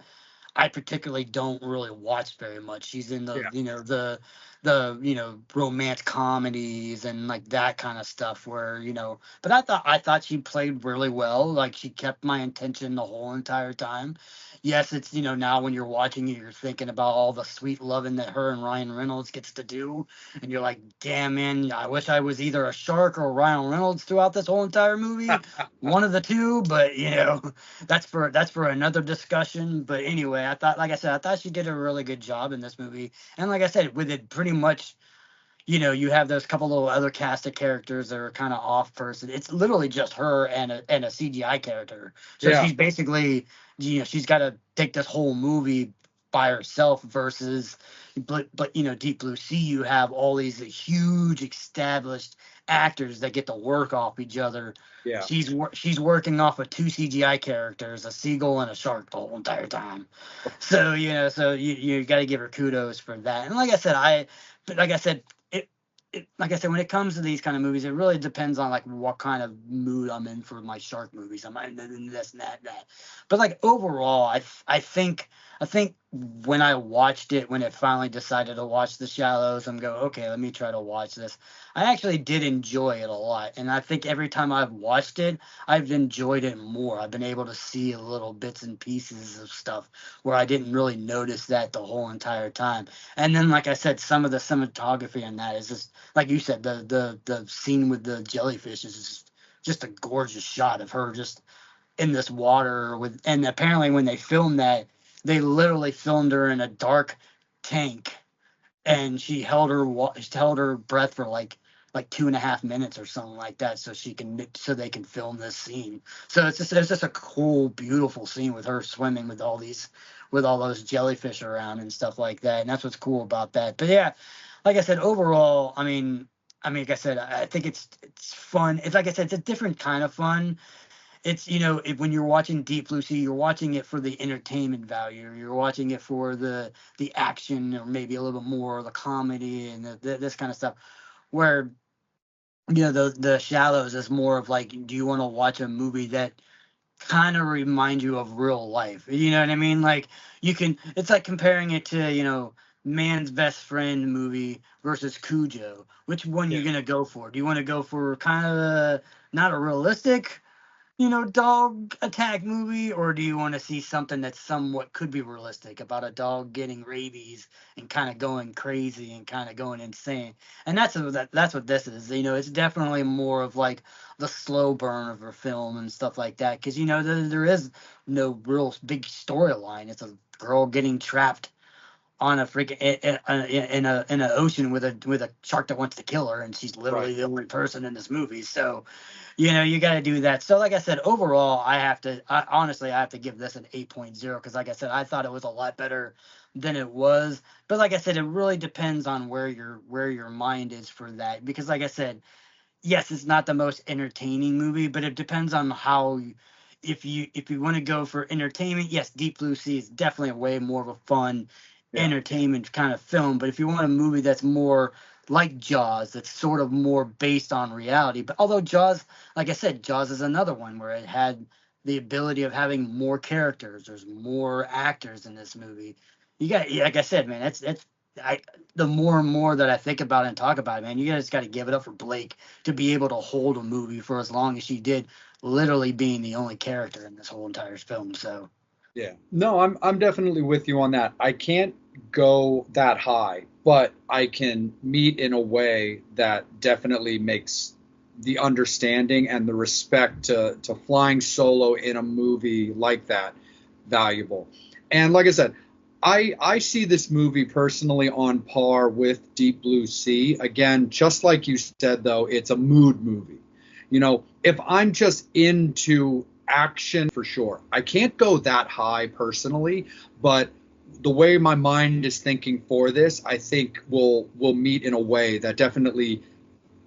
I particularly don't really watch very much. She's in the Yeah. the romance comedies and like that kind of stuff where but I thought she played really well. Like she kept my attention the whole entire time. Yes, it's now when you're watching it, you're thinking about all the sweet loving that her and Ryan Reynolds gets to do, and you're like, damn man, I wish I was either a shark or Ryan Reynolds throughout this whole entire movie. One of the two, but that's for another discussion. But anyway, like I said, I thought she did a really good job in this movie. And like I said, with it pretty much, you have those couple little other cast of characters that are kind of off person. It's literally just her and a CGI character. So Yeah. she's basically, she's got to take this whole movie by herself versus, but Deep Blue Sea, you have all these huge established actors that get to work off each other. Yeah. She's working off of two CGI characters, a seagull and a shark, the whole entire time. So you got to give her kudos for that. And like I said, but like I said, like I said, when it comes to these kind of movies, it really depends on like what kind of mood I'm in for my shark movies. I'm in this and that. But like overall, I think when I watched it, when it finally decided to watch The Shallows, I'm go, okay, let me try to watch this. I actually did enjoy it a lot, and I think every time I've watched it, I've enjoyed it more. I've been able to see little bits and pieces of stuff where I didn't really notice that the whole entire time. And then, like I said, some of the cinematography in that is just like you said, the scene with the jellyfish is just a gorgeous shot of her just in this water with, and apparently when they filmed that, they literally filmed her in a dark tank, and she held her breath for like 2.5 minutes or something like that, so they can film this scene. So it's just a cool, beautiful scene with her swimming with all those jellyfish around and stuff like that, and that's what's cool about that. But yeah, like I said, overall, like I said, I think it's fun. It's like I said, it's a different kind of fun. It's when you're watching Deep Blue Sea, you're watching it for the entertainment value. You're watching it for the action, or maybe a little bit more the comedy and this kind of stuff. Where the Shallows is more of like, do you want to watch a movie that kind of remind you of real life? You know what I mean? Like it's like comparing it to Man's Best Friend movie versus Cujo. Which one you gonna go for? Do you want to go for kind of not a realistic dog attack movie, or do you want to see something that somewhat could be realistic about a dog getting rabies and kind of going crazy and kind of going insane? And that's what this is. It's definitely more of like the slow burn of a film and stuff like that, because there is no real big storyline. It's a girl getting trapped on a freaking in an ocean with a shark that wants to kill her, and she's literally the only person in this movie. So you got to do that. So like I said, overall, honestly I have to give this an 8.0, because like I said, I thought it was a lot better than it was. But like I said, it really depends on where your mind is for that, because like I said, yes, it's not the most entertaining movie, but it depends on how. If you want to go for entertainment, yes, Deep Blue Sea is definitely way more of a fun entertainment kind of film. But if you want a movie that's more like Jaws, that's sort of more based on reality. But although Jaws, like I said, Jaws is another one where it had the ability of having more characters. There's more actors in this movie. You got, like I said, man, the more and more that I think about it and talk about it, man, you guys got to give it up for Blake to be able to hold a movie for as long as she did, literally being the only character in this whole entire film. So Yeah. No, I'm definitely with you on that. I can't go that high, but I can meet in a way that definitely makes the understanding and the respect to flying solo in a movie like that valuable. And like I said, I see this movie personally on par with Deep Blue Sea. Again, just like you said, though, it's a mood movie. If I'm just into action, for sure, I can't go that high personally, but the way my mind is thinking for this, I think will meet in a way that definitely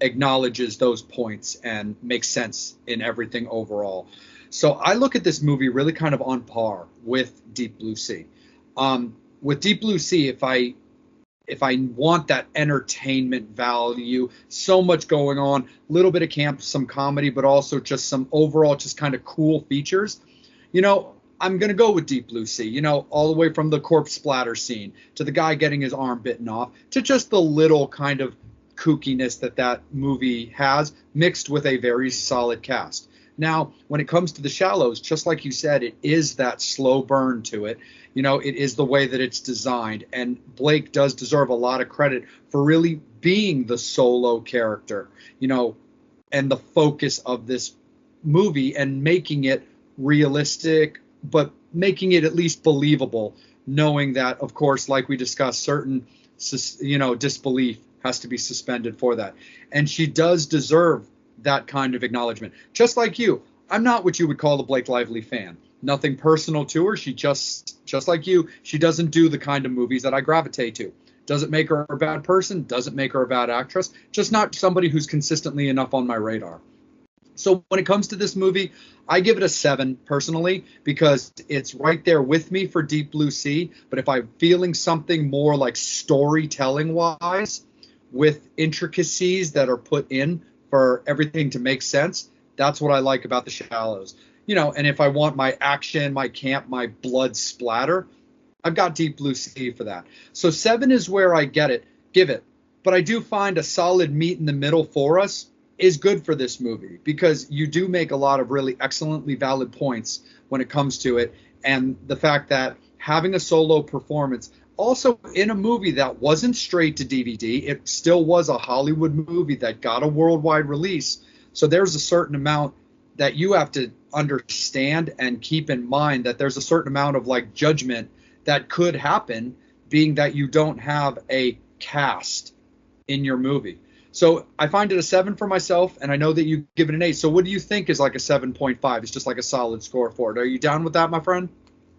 acknowledges those points and makes sense in everything overall. So I look at this movie really kind of on par with Deep Blue Sea. With Deep Blue Sea, if I want that entertainment value, so much going on, a little bit of camp, some comedy, but also just some overall just kind of cool features, I'm going to go with Deep Blue Sea, all the way from the corpse splatter scene to the guy getting his arm bitten off to just the little kind of kookiness that movie has, mixed with a very solid cast. Now, when it comes to The Shallows, just like you said, it is that slow burn to it. It is the way that it's designed. And Blake does deserve a lot of credit for really being the solo character, and the focus of this movie and making it realistic, but making it at least believable, knowing that, of course, like we discussed, certain, disbelief has to be suspended for that. And she does deserve that kind of acknowledgement. Just like you, I'm not what you would call a Blake Lively fan. Nothing personal to her. She just like you, she doesn't do the kind of movies that I gravitate to. Doesn't make her a bad person. Doesn't make her a bad actress. Just not somebody who's consistently enough on my radar. So when it comes to this movie, I give it a 7 personally, because it's right there with me for Deep Blue Sea. But if I'm feeling something more like storytelling wise, with intricacies that are put in for everything to make sense. That's what I like about The Shallows. And if I want my action, my camp, my blood splatter, I've got Deep Blue Sea for that. So 7 is where I give it. But I do find a solid meet in the middle for us is good for this movie, because you do make a lot of really excellently valid points when it comes to it. And the fact that having a solo performance also in a movie that wasn't straight to DVD, it still was a Hollywood movie that got a worldwide release. So there's a certain amount that you have to understand and keep in mind, that there's a certain amount of like judgment that could happen, being that you don't have a cast in your movie. So I find it a 7 for myself, and I know that you give it an 8. So what do you think is like a 7.5? It's just like a solid score for it. Are you down with that, my friend?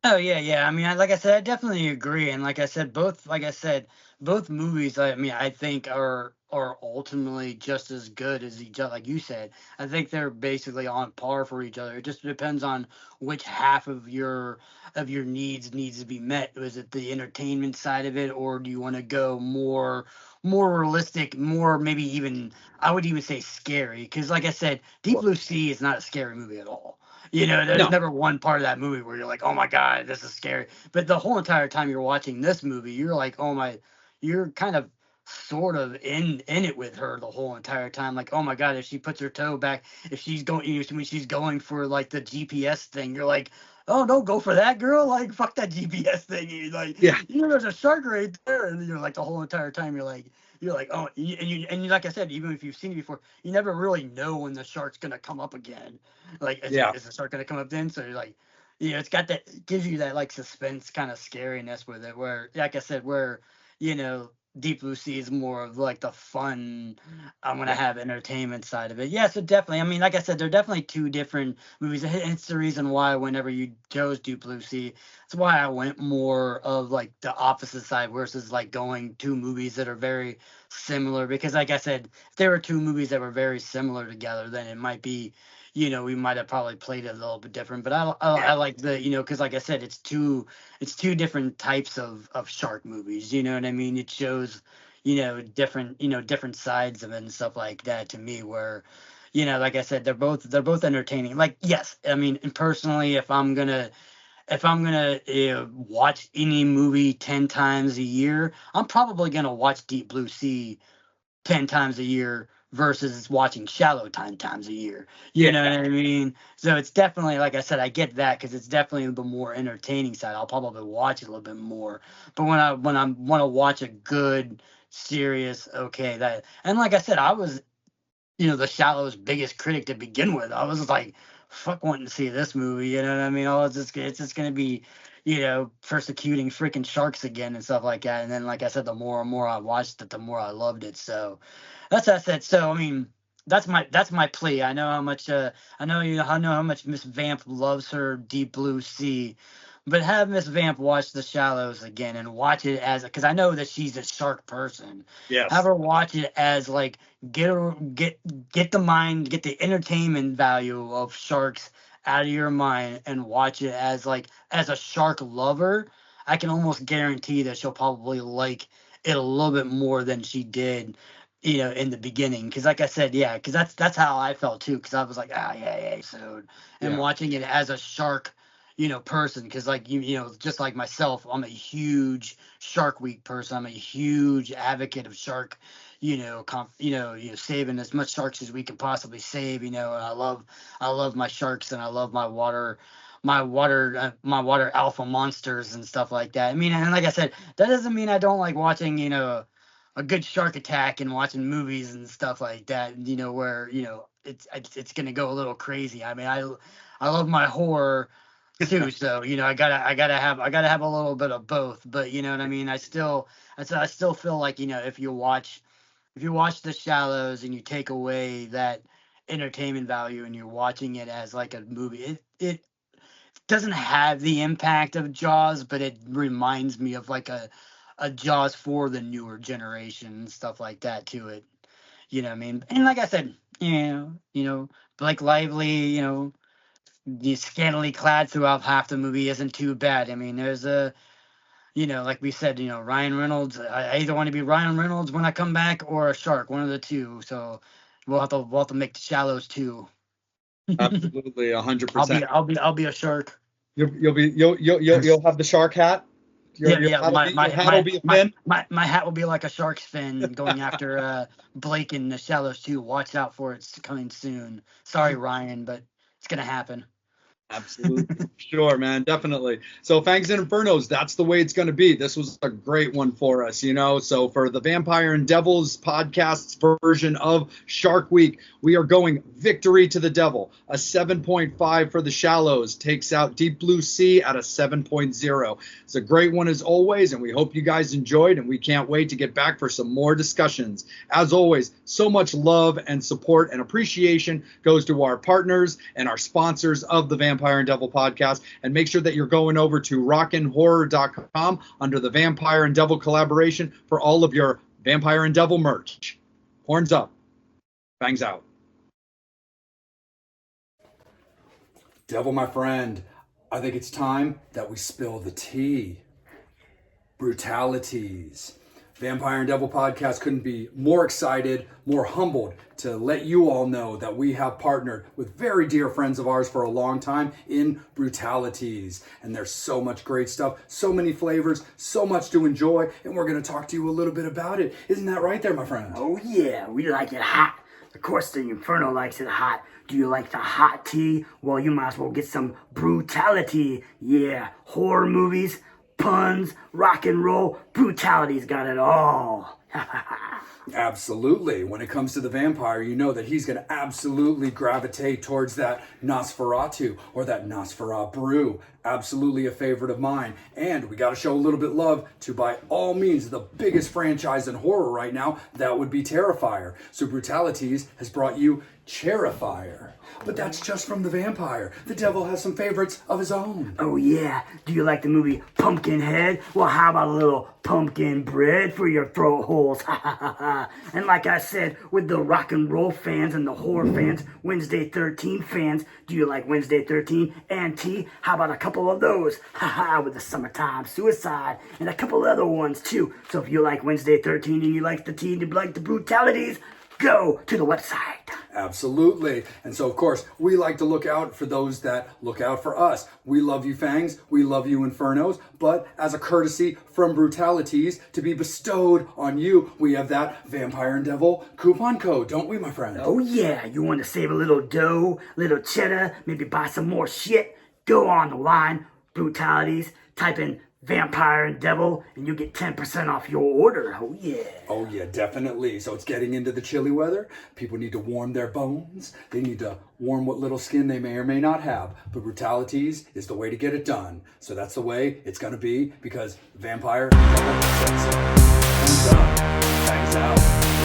Oh yeah. I mean, like I said, I definitely agree. And like I said, both movies, I mean, I think are ultimately just as good as each other. Like you said, I think they're basically on par for each other. It just depends on which half of your needs to be met. Was it the entertainment side of it, or do you want to go more realistic, more maybe even, I would even say scary? Because like I said, Deep Blue Sea is not a scary movie at all. There's No. never one part of that movie where you're like, oh my God, this is scary. But the whole entire time you're watching this movie, you're like, oh my, you're kind of sort of in it with her the whole entire time. Like, oh my God, if she puts her toe back, if she's going, when she's going for like the GPS thing, you're like, oh, don't go for that, girl. Like, fuck that GPS thing. You're like, Yeah. there's a shark right there. And you're like, the whole entire time, you're like, oh, like I said, even if you've seen it before, you never really know when the shark's gonna come up again. Like, Yeah. is the shark gonna come up then? So you're like, it's got that, gives you that like suspense kind of scariness with it. Where, like I said, you know, Deep Blue Sea is more of like the fun, I'm gonna Yeah. have entertainment side of it. Yeah, so definitely. I mean, like I said, they're definitely two different movies. It's the reason why whenever you chose Deep Blue Sea, that's why I went more of like the opposite side versus like going two movies that are very similar. Because like I said, if there were two movies that were very similar together, then it might be, we might have probably played it a little bit different. But I like the, because like I said, it's two different types of shark movies. You know what I mean? It shows, different sides of it and stuff like that to me. Where, like I said, they're both entertaining. Like, yes, I mean, and personally, if I'm gonna watch any movie 10 times a year, I'm probably gonna watch Deep Blue Sea 10 times a year versus watching Shallow 10 times a year. You Yeah. know what I mean? So it's definitely, like I said, I get that because it's definitely the more entertaining side. I'll probably watch it a little bit more. But when I want to watch a good, serious, okay, that, and like I said, I was, the Shallow's biggest critic to begin with. I was like, fuck wanting to see this movie. You know what I mean? Oh, it's just gonna be, persecuting freaking sharks again and stuff like that. And then, like I said, the more and more I watched it, the more I loved it. So that's what I said. So I mean, that's my plea. I know how much I know how much Miss Vamp loves her Deep Blue Sea, but have Miss Vamp watch The Shallows again and watch it as, because I know that she's a shark person. Have Yes. her watch it as like, get the entertainment value of sharks out of your mind and watch it as like, as a shark lover. I can almost guarantee that she'll probably like it a little bit more than she did, in the beginning. Because like I said, yeah, because that's how I felt too. Because I was like, yeah. So, and Yeah. watching it as a shark, person, because like just like myself, I'm a huge Shark Week person. I'm a huge advocate of shark, saving as much sharks as we can possibly save. And I love my sharks, and I love my water alpha monsters and stuff like that. I mean, and like I said, that doesn't mean I don't like watching, a good shark attack and watching movies and stuff like that, where, it's gonna go a little crazy. I mean, I love my horror too, so I gotta have a little bit of both. But you know what I mean? I still feel like, if you watch The Shallows and you take away that entertainment value and you're watching it as like a movie, it doesn't have the impact of Jaws, but it reminds me of like a Jaws for the newer generation and stuff like that to it. You know what I mean? And like I said, Blake Lively, the scantily clad throughout half the movie isn't too bad. I mean, like we said, Ryan Reynolds. I either want to be Ryan Reynolds when I come back or a shark, one of the two. So we'll have to make the Shallows too. Absolutely, I'll 100%. be I'll be I'll be a shark. You'll have the shark hat. Yeah, yeah. Your hat will be a fin. My hat will be like a shark's fin going after Blake in the Shallows too. Watch out for it. It's coming soon. Sorry, Ryan, but it's gonna happen. Absolutely. Sure, man. Definitely. So Fangs and Infernos, that's the way it's going to be. This was a great one for us, So for the Vampire and Devils podcast's version of Shark Week, we are going Victory to the Devil. A 7.5 for the Shallows takes out Deep Blue Sea at a 7.0. It's a great one as always, and we hope you guys enjoyed, and we can't wait to get back for some more discussions. As always, so much love and support and appreciation goes to our partners and our sponsors of the Vampire and Devil podcast, and make sure that you're going over to rockinhorror.com under the Vampire and Devil collaboration for all of your Vampire and Devil merch. Horns up. Fangs out. Devil, my friend, I think it's time that we spill the tea. Brutalities. Vampire and Devil podcast couldn't be more excited, more humbled to let you all know that we have partnered with very dear friends of ours for a long time in Brutalities. And there's so much great stuff, so many flavors, so much to enjoy, and we're going to talk to you a little bit about it. Isn't that right there, my friend? Oh yeah, we like it hot. Of course the Inferno likes it hot. Do you like the hot tea? Well, you might as well get some brutality. Yeah, horror movies, puns, rock and roll, brutality's got it all. Absolutely. When it comes to the vampire, you know that he's going to absolutely gravitate towards that Nosferatu or that Nosferatu brew. Absolutely a favorite of mine. And we got to show a little bit love to, by all means, the biggest franchise in horror right now. That would be Terrifier. So Brutalities has brought you Terrifier. But that's just from the vampire. The devil has some favorites of his own. Oh yeah, do you like the movie Pumpkinhead? Well, how about a little pumpkin bread for your throat holes? And like I said, with the rock and roll fans and the horror fans, Wednesday 13 fans, do you like Wednesday 13 and tea? How about a couple of those? With the Summertime Suicide and a couple other ones too. So if you like Wednesday 13 and you like the tea and you like the brutalities, go to the website. Absolutely. And so, of course, we like to look out for those that look out for us. We love you, Fangs. We love you, Infernos. But as a courtesy from Brutalities to be bestowed on you, we have that Vampire and Devil coupon code, don't we, my friend? Oh, yeah. You want to save a little dough, little cheddar, maybe buy some more shit? Go on the line, Brutalities, type in Vampire and Devil, and you get 10% off your order. Oh, yeah. Oh, yeah, definitely. So it's getting into the chilly weather. People need to warm their bones. They need to warm what little skin they may or may not have. But Brutalities is the way to get it done. So that's the way it's going to be, because Vampire and Devil said so. Hands up. Thanks out.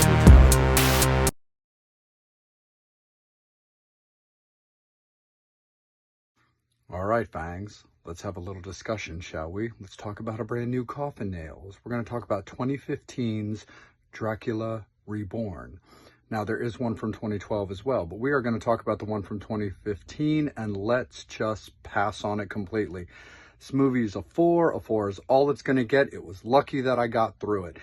Brutality. All right, Fangs. Let's have a little discussion, shall we? Let's talk about a brand new Coffin Nails. We're going to talk about 2015's Dracula Reborn. Now, there is one from 2012 as well, but we are going to talk about the one from 2015, and let's just pass on it completely. This movie is a 4. A 4 is all it's going to get. It was lucky that I got through it.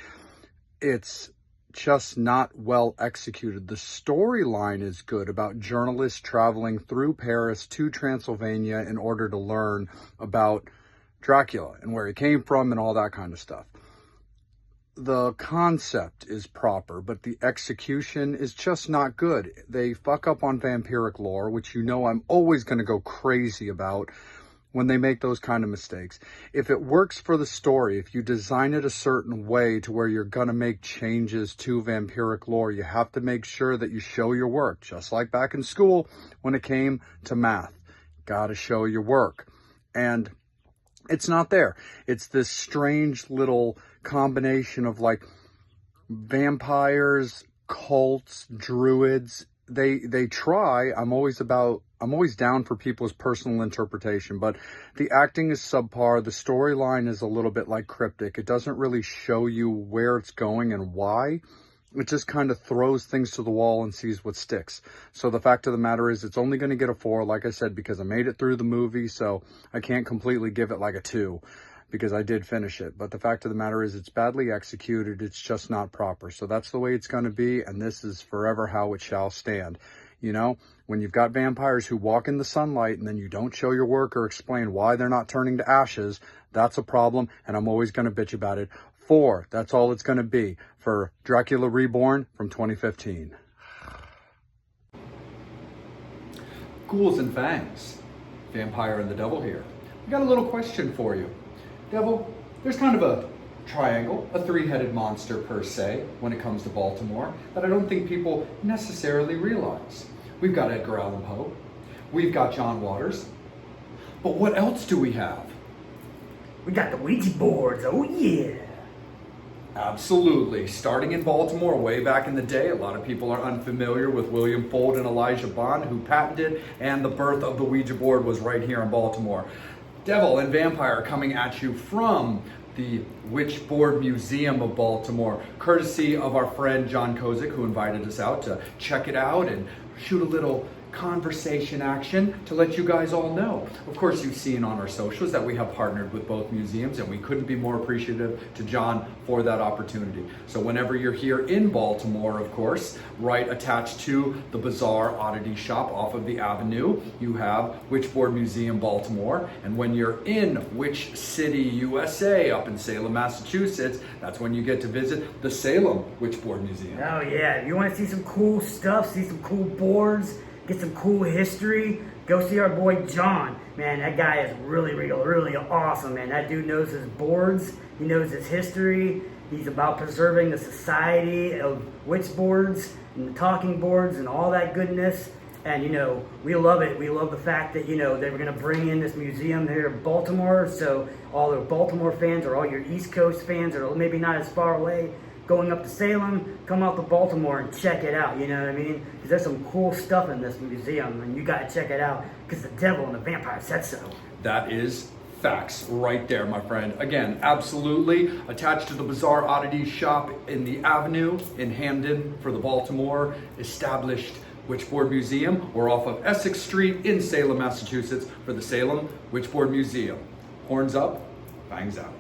It's just not well executed. The storyline is good about journalists traveling through Paris to Transylvania in order to learn about Dracula and where he came from and all that kind of stuff. The concept is proper, but the execution is just not good. They fuck up on vampiric lore, which I'm always going to go crazy about when they make those kind of mistakes. If it works for the story, if you design it a certain way to where you're going to make changes to vampiric lore, you have to make sure that you show your work, just like back in school when it came to math. Got to show your work. And it's not there. It's this strange little combination of like vampires, cults, druids. They try. I'm always down for people's personal interpretation, but the acting is subpar. The storyline is a little bit like cryptic. It doesn't really show you where it's going and why. It just kind of throws things to the wall and sees what sticks. So the fact of the matter is it's only going to get a 4, like I said, because I made it through the movie, so I can't completely give it like a 2. because I did finish it. But the fact of the matter is it's badly executed. It's just not proper. So that's the way it's going to be. And this is forever how it shall stand. You know, when you've got vampires who walk in the sunlight and then you don't show your work or explain why they're not turning to ashes, that's a problem. And I'm always going to bitch about it. 4, that's all it's going to be for Dracula Reborn from 2015. Ghouls and Fangs, Vampire and the Devil here. We got a little question for you. Devil, there's kind of a triangle, a 3-headed monster per se, when it comes to Baltimore, that I don't think people necessarily realize. We've got Edgar Allan Poe, we've got John Waters, but what else do we have? We got the Ouija boards, oh yeah. Absolutely. Starting in Baltimore way back in the day, a lot of people are unfamiliar with William Fuld and Elijah Bond, who patented, and the birth of the Ouija board was right here in Baltimore. Devil and Vampire coming at you from the Witchboard Museum of Baltimore, courtesy of our friend John Kozik, who invited us out to check it out and shoot a little conversation action to let you guys all know. Of course, you've seen on our socials that we have partnered with both museums, and we couldn't be more appreciative to John for that opportunity. So whenever you're here in Baltimore, of course, right attached to the Bazaar Oddity Shop off of the Avenue, you have Witchboard Museum Baltimore. And when you're in Witch City, USA, up in Salem, Massachusetts, that's when you get to visit the Salem Witchboard Museum. Oh yeah, if you want to see some cool stuff, see some cool boards, get some cool history, go see our boy John. Man, that guy is really awesome, man. That dude knows his boards, he knows his history, he's about preserving the society of witch boards and the talking boards and all that goodness. And, you know, we love it. We love the fact that, you know, they were going to bring in this museum here in Baltimore, so all the Baltimore fans or all your East Coast fans or maybe not as far away, going up to Salem, come out to Baltimore and check it out, you know what I mean? Because there's some cool stuff in this museum, and you got to check it out because the devil and the vampire said so. That is facts right there, my friend. Again, absolutely attached to the Bazaar Oddities shop in the Avenue in Hamden for the Baltimore established Witchboard Museum, or off of Essex Street in Salem, Massachusetts for the Salem Witchboard Museum. Horns up, fangs out.